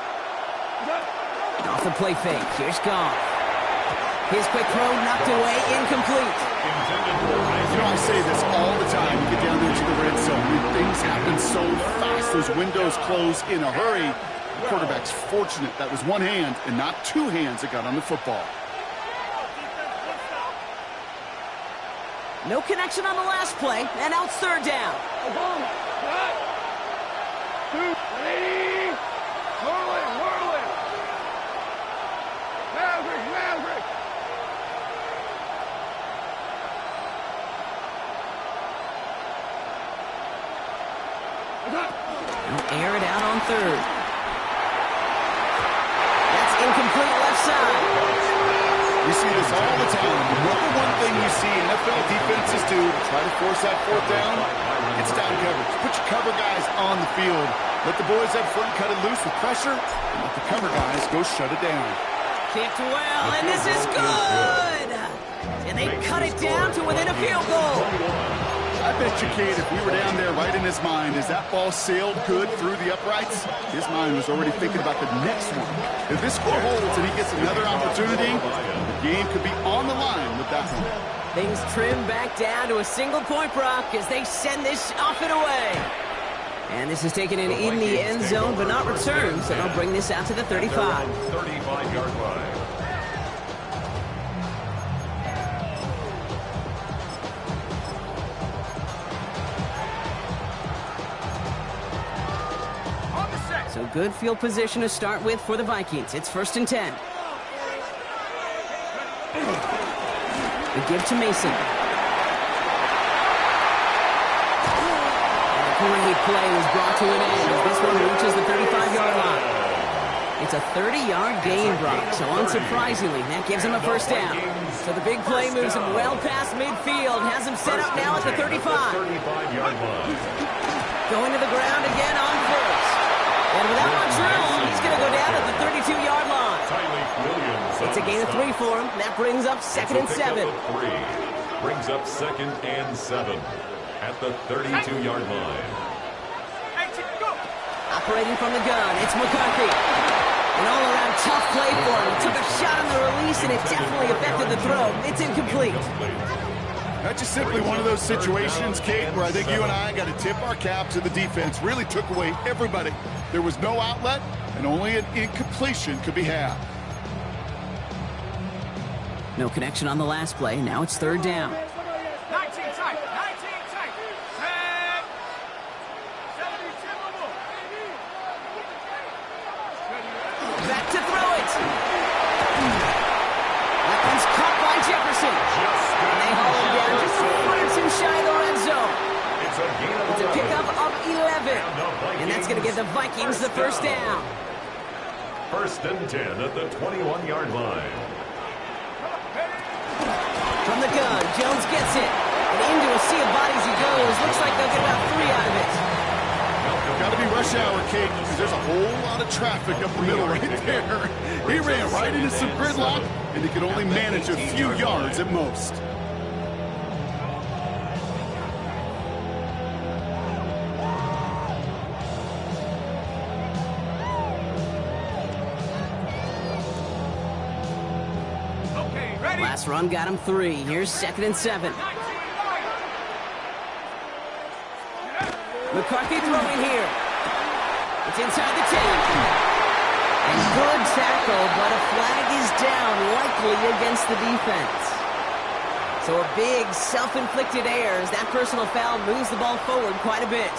Speaker 1: Off the play fake. Here's Gone. His quick throw knocked away, incomplete.
Speaker 2: You know, I say this all the time. You get down there to the red zone, and things happen so fast. Those windows close in a hurry. The quarterback's fortunate that was one hand and not two hands that got on the football.
Speaker 1: No connection on the last play, and now it's third down.
Speaker 3: Whirling! Maverick!
Speaker 1: They'll air it out on third. That's incomplete left side.
Speaker 2: We see this all the time. The number one thing you see NFL defenses do to try to force that fourth down, it's down coverage. Put your cover guys on the field. Let the boys up front cut it loose with pressure, and let the cover guys go shut it down.
Speaker 1: Kicked well, and this is good! And they cut it down to within a field goal.
Speaker 2: I bet you, kid, if we were down there right in his mind, as that ball sailed good through the uprights, his mind was already thinking about the next one. If this score holds and he gets another opportunity, the game could be on the line with that one.
Speaker 1: Things trim back down to a single-point Brock as they send this off and away. And this is taken in the end zone, but not returned, so they'll bring this out to the 35.
Speaker 4: 35-yard line.
Speaker 1: So good field position to start with for the Vikings. It's first and 10. The give to Mason. Great play was brought to an end as this one reaches the 35-yard line. It's a 30-yard gain, Brock, so unsurprisingly, that gives him a first down. So the big play moves him well past midfield, has him set up now at the 35. Going to the ground again on first. And without much room, he's going to go down at the 32-yard line. It's a gain of 3 for him. That brings up second and 7.
Speaker 4: Brings up second and 7 at the 32-yard line.
Speaker 1: Operating from the gun, it's McCarthy. An all-around tough play for him. He took a shot on the release, and it definitely affected the throw. It's incomplete.
Speaker 2: That's just simply one of those situations, Kate, where I think you and I got to tip our cap to the defense. Really took away everybody. There was no outlet, and only an incompletion could be had.
Speaker 1: No connection on the last play. Now it's third down.
Speaker 3: 19 tight. 19 tight. Set. 72 more.
Speaker 1: Back to throw it. That one's caught by Jefferson. And they haul him down just a foot or two shy of the red zone. It's a pickup of 11. And that's going to give the Vikings the first down.
Speaker 4: First and 10 at the 21-yard line.
Speaker 1: From the gun, Jones gets it. And into a sea of bodies he goes. Looks like they'll get about 3 out of it.
Speaker 2: Got to be rush hour, Kate, because there's a whole lot of traffic up the middle right there. He ran right into some gridlock, and he could only manage a few yards at most.
Speaker 3: Okay, ready?
Speaker 1: Last run got him 3. Here's 2nd and 7. McCarthy throwing here. It's inside the 10. And good tackle, but a flag is down, likely against the defense. So a big self-inflicted error as that personal foul moves the ball forward quite a bit.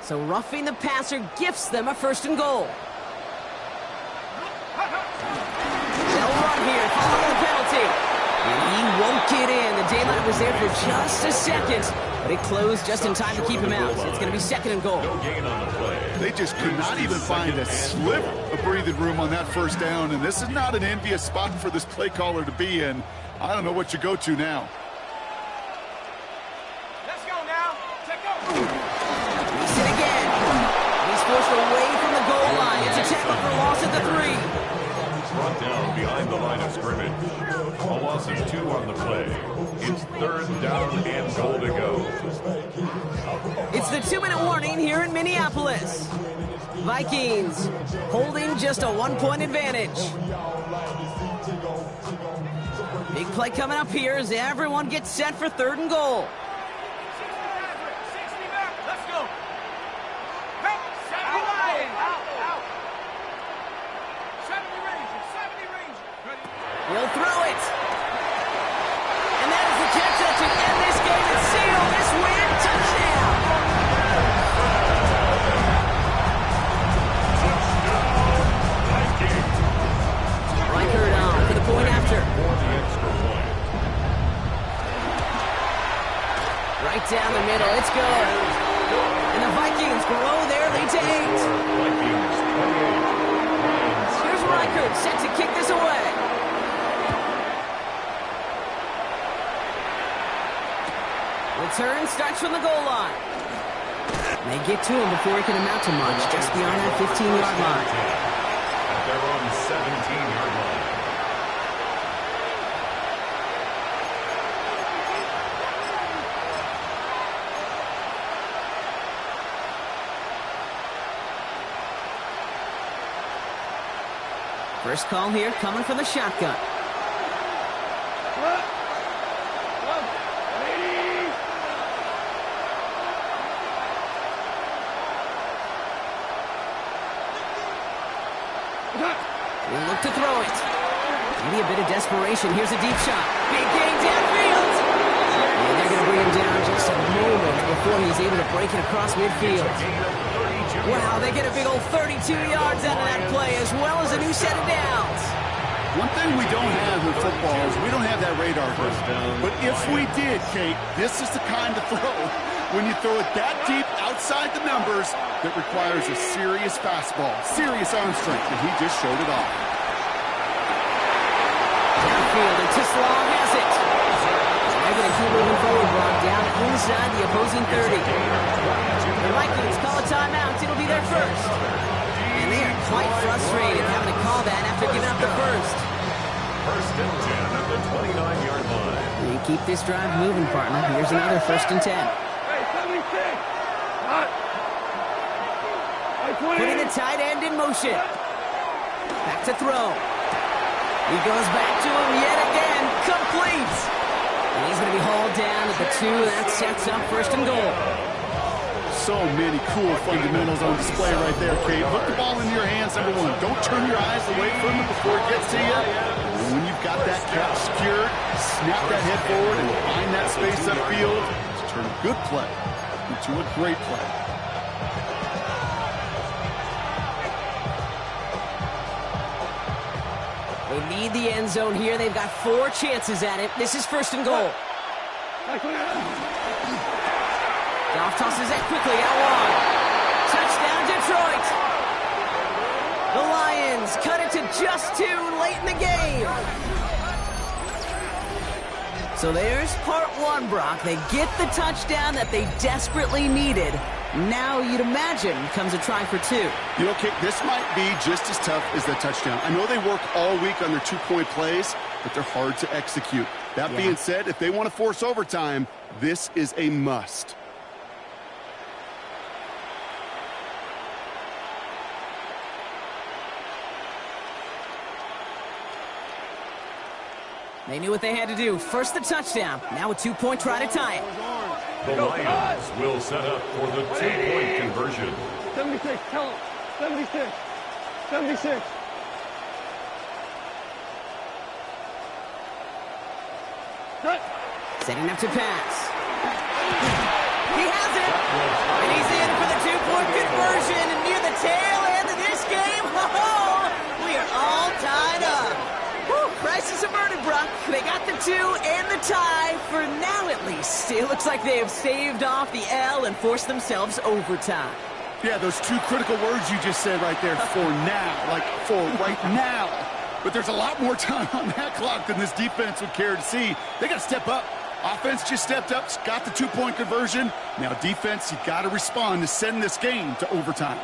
Speaker 1: So roughing the passer gifts them a 1st and goal. They'll run here, following the penalty. And he won't get in. The daylight was there for just a second, but it closed just in time to keep him out. So it's going to be 2nd and goal.
Speaker 2: They just could not even find a sliver of breathing room on that 1st down, and this is not an envious spot for this play caller to be in. I don't know what you go to now.
Speaker 3: Let's go now. Take over.
Speaker 1: He's it again. He's forced away from the goal line. It's a tackle for loss at the 3.
Speaker 4: Brought down behind the line of scrimmage. A loss of 2 on the play. It's 3rd down and goal to go.
Speaker 1: It's the 2-minute warning here in Minneapolis. Vikings holding just a 1-point advantage. Big play coming up here as everyone gets set for 3rd and goal.
Speaker 3: 60 back. Let's go. Hey, 70 out. 70 Ranger. 70 Ranger. Ready?
Speaker 1: He'll throw it. And that is the catch to end this game and seal this win. Touchdown. Reichert on for the point after. Right down the middle. It's good. And the Vikings grow their lead to 8. Here's Reichert set to kick this away. Return starts from the goal line. They get to him before he can amount to much, just beyond that 15-yard line.
Speaker 4: They're on 17-yard line.
Speaker 1: First call here coming from the shotgun. We'll look to throw it. Maybe a bit of desperation. Here's a deep shot. Big gain downfield. And they're going to bring him down just a moment before he's able to break it across midfield. Wow, they get a big old 32 yards out of that play, as well as a new set of downs.
Speaker 2: One thing we don't have in football is we don't have that radar gun. But if we did, Kate, this is the kind of throw when you throw it that deep outside the numbers that requires a serious fastball, serious arm strength, and he just showed it off.
Speaker 1: Downfield, and Tislau has it. They're going to keep moving forward, Brock, down inside the opposing 30. The Vikings call a timeout. It'll be their first. And they are quite frustrated having to call that after giving up the first.
Speaker 4: First and 10 at the 29-yard line.
Speaker 1: They keep this drive moving, partner. Here's another 1st and 10.
Speaker 3: Hey, 76. Hot.
Speaker 1: Putting the tight end in motion. Back to throw. He goes back to him yet again. Complete. And he's going to be hauled down at the 2. That sets up first and goal.
Speaker 2: So many cool fundamentals on display right there, Kate. Put the ball into your hands, number 1. Don't turn your eyes away from it before it gets to you. And when you've got that catch secured, snap that head forward and find that space upfield to turn a good play into a great play.
Speaker 1: They need the end zone here. They've got 4 chances at it. This is first and goal. Goff tosses that quickly out wide. Touchdown, Detroit. The Lions cut it to just 2 late in the game. So there's part 1, Brock. They get the touchdown that they desperately needed. Now, you'd imagine, comes a try for 2.
Speaker 2: You know, Kate, this might be just as tough as the touchdown. I know they work all week on their 2-point plays, but they're hard to execute. That being said, if they want to force overtime, this is a must.
Speaker 1: They knew what they had to do. First the touchdown. Now a 2-point try to tie it.
Speaker 4: The Lions will set up for the 2-point conversion.
Speaker 3: 76, tell him. 76. 76.
Speaker 1: Setting up to pass. He has it. And he's in for the 2-point conversion. And near the tail end of this game, we are all tied up. Whew, crisis averted, Brock. They got the 2 and the tie, for now at least. It looks like they have staved off the L and forced themselves overtime.
Speaker 2: Yeah, those 2 critical words you just said right there, for now, like for right now. But there's a lot more time on that clock than this defense would care to see. They got to step up. Offense just stepped up, got the 2-point conversion. Now defense, you got to respond to send this game to overtime.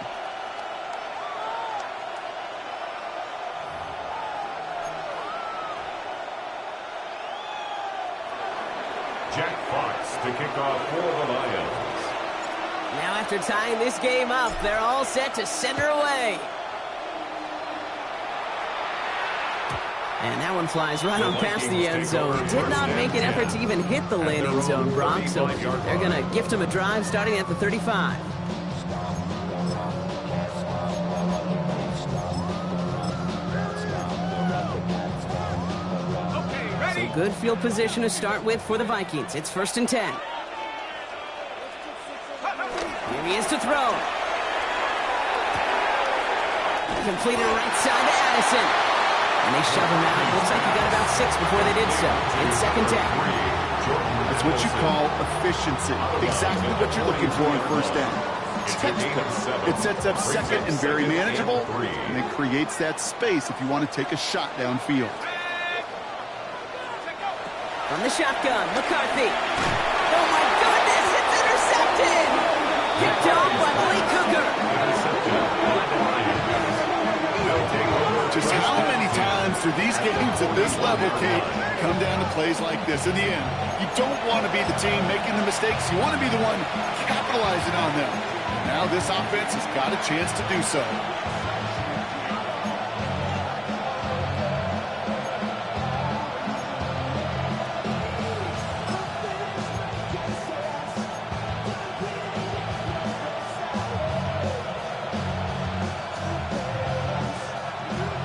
Speaker 4: Jack Fox to kick off for the Lions.
Speaker 1: Now after tying this game up, they're all set to send her away. And that one flies right on past the end zone. Did not make an effort to even hit the landing zone, Brock, so they're going to gift him a drive starting at the 35. So good field position to start with for the Vikings. It's 1st and 10. Here he is to throw. Completed right side to Addison. And they shove him out. Looks like he got about 6 before they did so. It's 2nd down.
Speaker 2: That's what you call efficiency. Exactly what you're looking for in 1st down. It sets up 2nd and very manageable, and it creates that space if you want to take a shot downfield.
Speaker 1: From the shotgun, McCarthy. Oh my goodness, it's intercepted! Picked off by Malik Hooker.
Speaker 2: Just how many times do these games at this level, Kate, come down to plays like this? In the end, you don't want to be the team making the mistakes. You want to be the one capitalizing on them. Now this offense has got a chance to do so.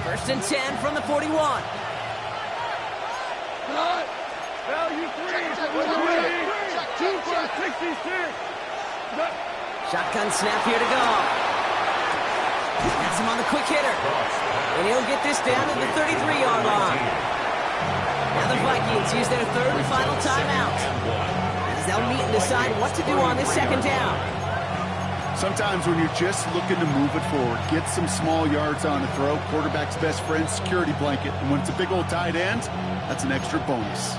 Speaker 1: First and 10 from the 41.
Speaker 3: Value 3. 2 for 66.
Speaker 1: Shotgun snap here to go. Has him on the quick hitter. And he'll get this down to the 33-yard line. Now the Vikings use their 3rd and final timeout, as they'll meet and decide what to do on this 2nd down.
Speaker 2: Sometimes when you're just looking to move it forward, get some small yards on a throw, quarterback's best friend, security blanket. And when it's a big old tight end, that's an extra bonus.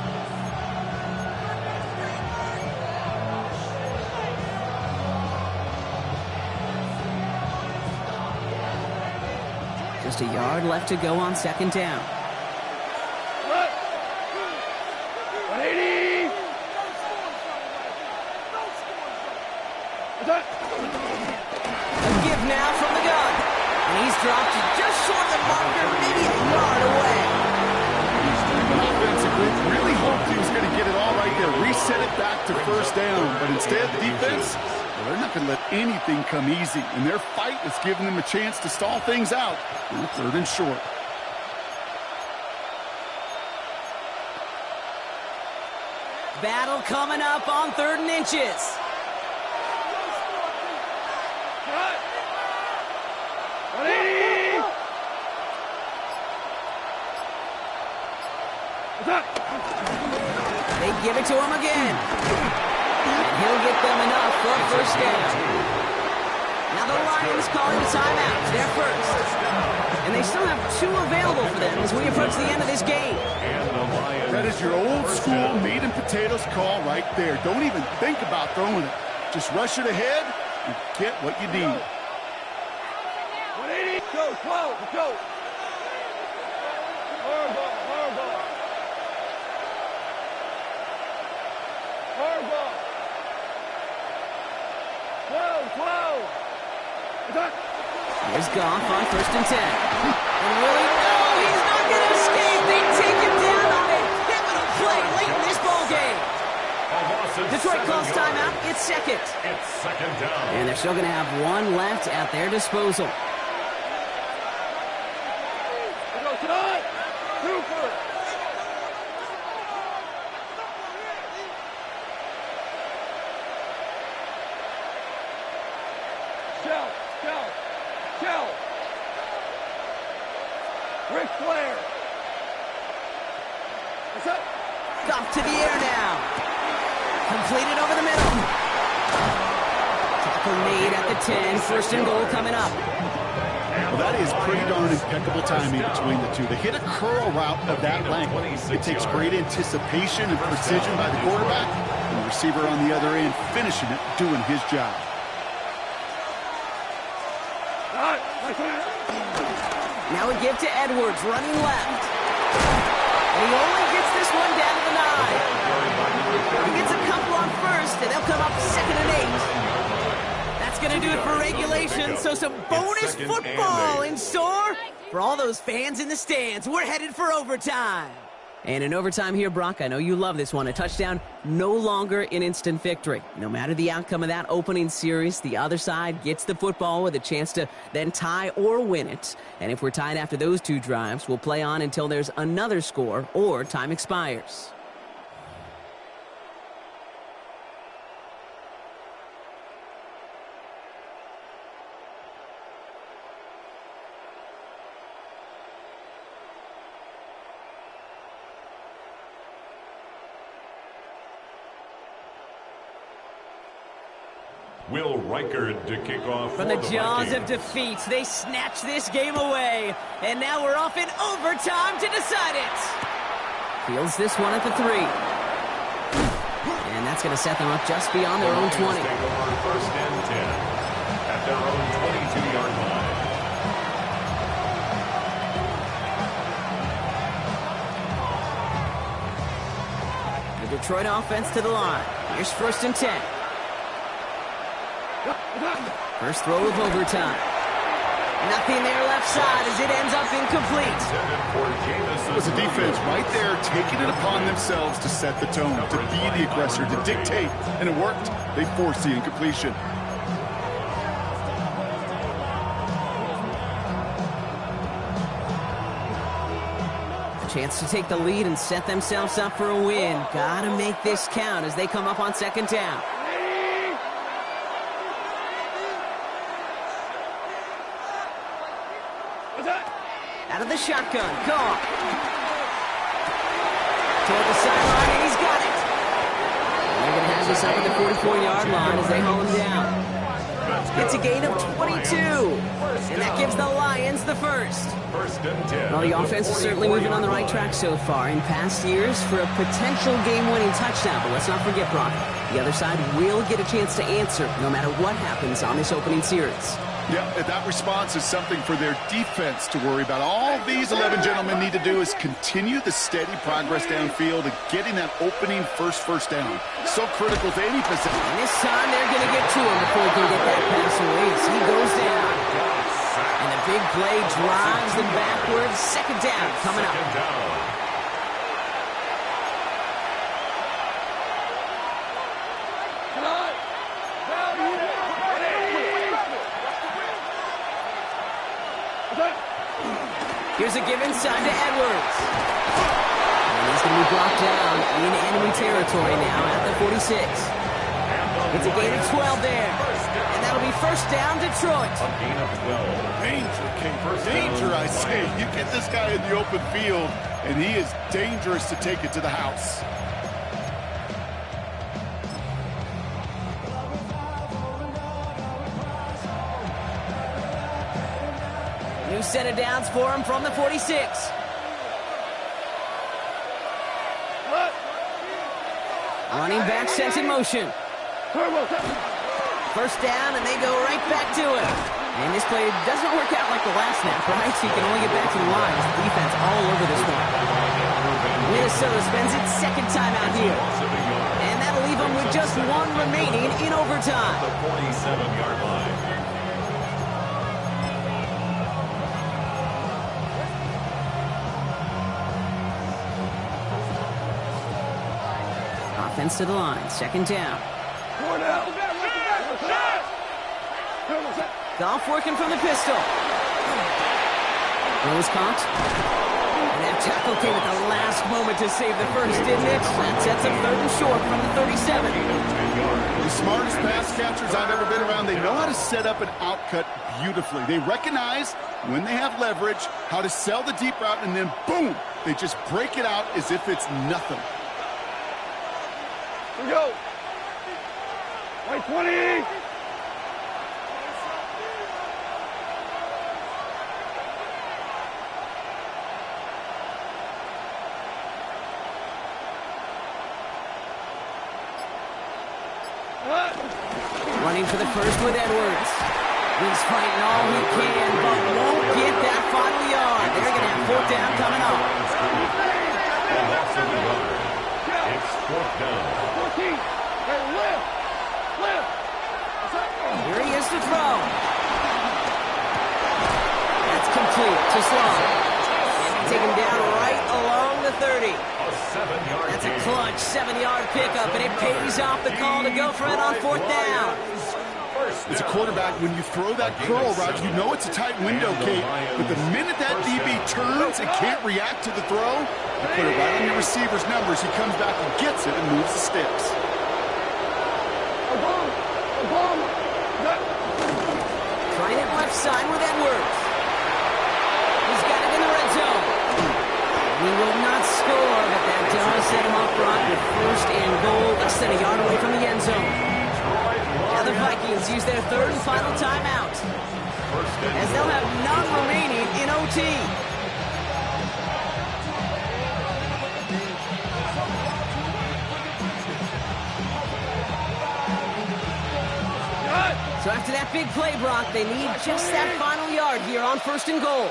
Speaker 1: Just a yard left to go on 2nd down.
Speaker 3: 180.
Speaker 1: A give now from the gun. dropped just short of the marker, maybe a yard away.
Speaker 2: The offensive group really hoped he was going to get it all right there, reset it back to first down. But instead, the defense, well, they're not going to let anything come easy. And their fight is giving them a chance to stall things out on 3rd and short.
Speaker 1: Battle coming up on 3rd and inches. They give it to him again. And he'll get them enough for a first down. Now the Lions calling the timeout. They're first. And they still have 2 available for them as we approach the end of this game.
Speaker 2: That is your old school meat and potatoes call right there. Don't even think about throwing it. Just rush it ahead and get what you need.
Speaker 3: 180. Go, 12, go. Hard ball. 12.
Speaker 1: Here's Goff on 1st and 10. And Willie, no, he's not going to escape. They take him down on a pivotal play late in this ball game. Detroit calls timeout. It's 2nd.
Speaker 4: It's 2nd down.
Speaker 1: And they're still going to have 1 left at their disposal.
Speaker 3: Ric Flair. What's up?
Speaker 1: Goff to the air now. Completed over the middle. Tackle made at the 10. 1st and goal coming up.
Speaker 2: Well, that is pretty darn impeccable timing between the two. They hit a curl route of that length. It takes great anticipation and precision by the quarterback, and the receiver on the other end finishing it, doing his job.
Speaker 1: Now we give to Edwards, running left. And he only gets this one down to the 9. He gets a couple on 1st, and they'll come up 2nd and 8. That's going to do it for regulation, so some bonus football in store for all those fans in the stands. We're headed for overtime. And in overtime here, Brock, I know you love this one. A touchdown, no longer an instant victory. No matter the outcome of that opening series, the other side gets the football with a chance to then tie or win it. And if we're tied after those 2 drives, we'll play on until there's another score or time expires.
Speaker 4: Will Reichard to kick off
Speaker 1: From the jaws of defeat, they snatch this game away. And now we're off in overtime to decide it. Fields this one at the 3. And that's going to set them up just beyond their own 20.
Speaker 4: 1st and 10 at their own 22-yard line.
Speaker 1: The Detroit offense to the line. Here's 1st and 10. First throw of overtime. Nothing there left side as it ends up incomplete.
Speaker 2: It was a defense right there taking it upon themselves to set the tone, to be the aggressor, to dictate, and it worked. They forced the incompletion.
Speaker 1: A chance to take the lead and set themselves up for a win. Gotta make this count as they come up on 2nd down. Out of the shotgun, Goff. Toward the sideline, and he's got it. And they're going to have this up at the 44-yard line as they haul him down. It's a gain of 22, and that gives the Lions the first.
Speaker 4: 1st and 10.
Speaker 1: Well, the offense is certainly moving on the right track so far in past years for a potential game-winning touchdown. But let's not forget, Brock, the other side will get a chance to answer no matter what happens on this opening series.
Speaker 2: Yeah, that response is something for their defense to worry about. All these 11 gentlemen need to do is continue the steady progress downfield and getting that opening first down. So critical to any possession.
Speaker 1: And this time they're going to get to him before he can get that pass away as he goes down. And the Big play drives them backwards. Second down coming up. Here's a give inside to Edwards. And he's going to be brought down in enemy territory now at the 46. It's a gain of 12 there. And that'll be first down, Detroit.
Speaker 4: A gain of 12.
Speaker 2: Danger, Kate. Danger, I say. You get this guy in the open field, and he is dangerous to take it to the house.
Speaker 1: New set of downs for him from the 46. Running back sent in motion. First down, and they go right back to it. And this play doesn't work out like the last snap, right? So you can only get back to the line. The defense all over this one. Minnesota spends its second time out here. And that'll leave them with just one remaining in overtime.
Speaker 4: The 47-yard line.
Speaker 1: Offense to the line, second down. Goff working from the pistol. Throws caught. And that tackle came at the last moment to save the first, didn't it? That sets up third and short from the 37.
Speaker 2: The smartest pass catchers I've ever been around, they know how to set up an outcut beautifully. They recognize when they have leverage, how to sell the deep route, and then boom, they just break it out as if it's nothing.
Speaker 3: Here we go. Right 20.
Speaker 1: Running for the first with Edwards. He's fighting all he can, but won't get that final yard. They're going to have fourth down coming up.
Speaker 4: It's fourth down.
Speaker 1: Here he is to throw. That's complete to Sloan. And they take him down right along the 30. That's a clutch 7-yard pickup, and it pays off the call to go for it on fourth down.
Speaker 2: As a quarterback, when you throw that curl route, you know it's a tight window, Kate. But the minute that DB turns and can't react to the throw, you put it right on your receiver's numbers. He comes back and gets it and moves the sticks.
Speaker 1: Trying it left side with Edwards. He's got it in the red zone. He will not score, but that does set him up front with first and goal, less than a yard away from the end zone. Now the Vikings use their third and final timeout, as they'll have none remaining in OT. So after that big play, Brock, they need just that final yard here on first and goal.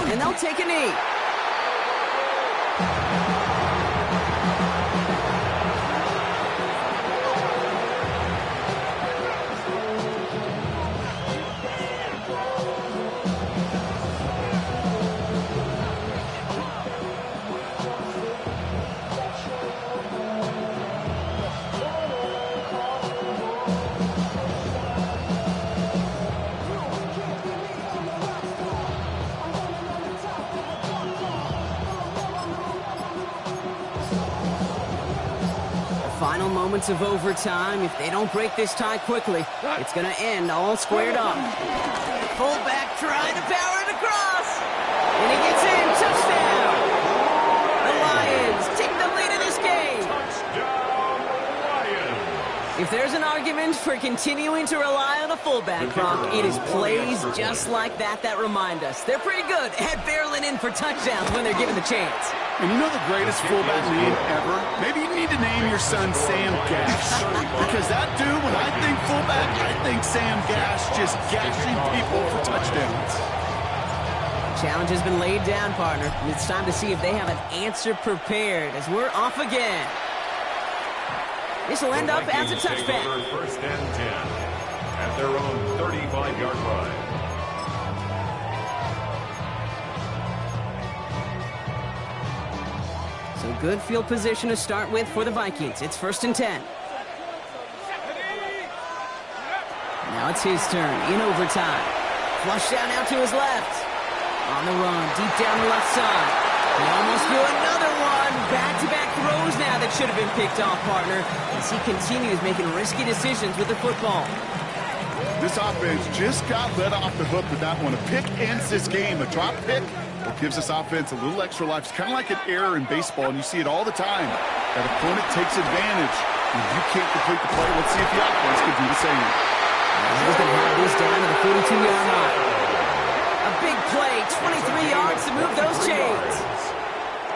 Speaker 1: And they'll take a knee. Final moments of overtime. If they don't break this tie quickly, it's going to end all squared up. Fullback trying to power it across. And he gets in. Touchdown. The Lions take the lead in this game.
Speaker 4: Touchdown, Lions.
Speaker 1: If there's an argument for continuing to rely on a fullback, Brock, it is plays just like that that remind us. They're pretty good at barreling in for touchdowns when they're given the chance.
Speaker 2: And you know the greatest fullback name ever? Maybe you need to name your son Sam Gash. Because that dude, when I think fullback, I think Sam Gash just gashing people for touchdowns.
Speaker 1: Challenge has been laid down, partner. And it's time to see if they have an answer prepared as we're off again. This will end up as a touchback.
Speaker 4: First and 10. At at their own 35-yard line.
Speaker 1: So good field position to start with for the Vikings. It's 1st and 10. Now it's his turn in overtime. Flush down out to his left. On the run, deep down the left side. They almost do another one. Back-to-back throws now that should have been picked off, partner, as he continues making risky decisions with the football.
Speaker 2: This offense just got let off the hook with that one. A pick ends this game. A drop pick gives this offense a little extra life. It's kind of like an error in baseball, and you see it all the time. That opponent takes advantage. If you can't complete the play, let's see if the offense can do the same.
Speaker 1: He's going to have this down to the 42-yard line. A big play, 23 yards to move those chains.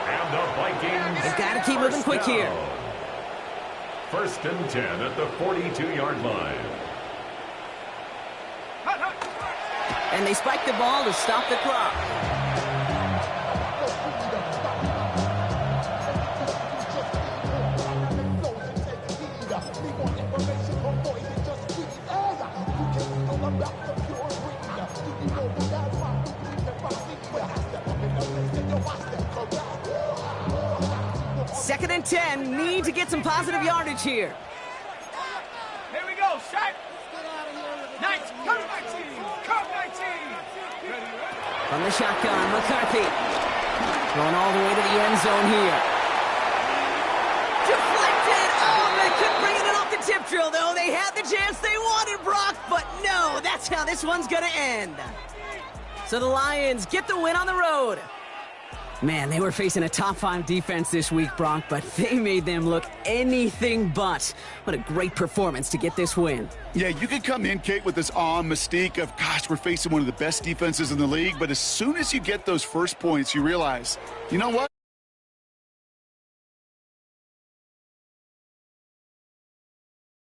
Speaker 4: And the Vikings.
Speaker 1: They've got to keep moving quick here.
Speaker 4: 1st and 10 at the 42-yard line.
Speaker 1: And they spike the ball to stop the clock. Second and 10, need to get some positive yardage here.
Speaker 3: Here we go, set. 19, come 19, come 19.
Speaker 1: From the shotgun, McCarthy. Going all the way to the end zone here. Deflected! Oh, they couldn't bring it off the tip drill, though. They had the chance they wanted, Brock, but no, that's how this one's going to end. So the Lions get the win on the road. Man, they were facing a top-5 defense this week, Brock, but they made them look anything but. What a great performance to get this win.
Speaker 2: Yeah, you could come in, Kate, with this mystique of, gosh, we're facing one of the best defenses in the league, but as soon as you get those first points, you realize, you know what?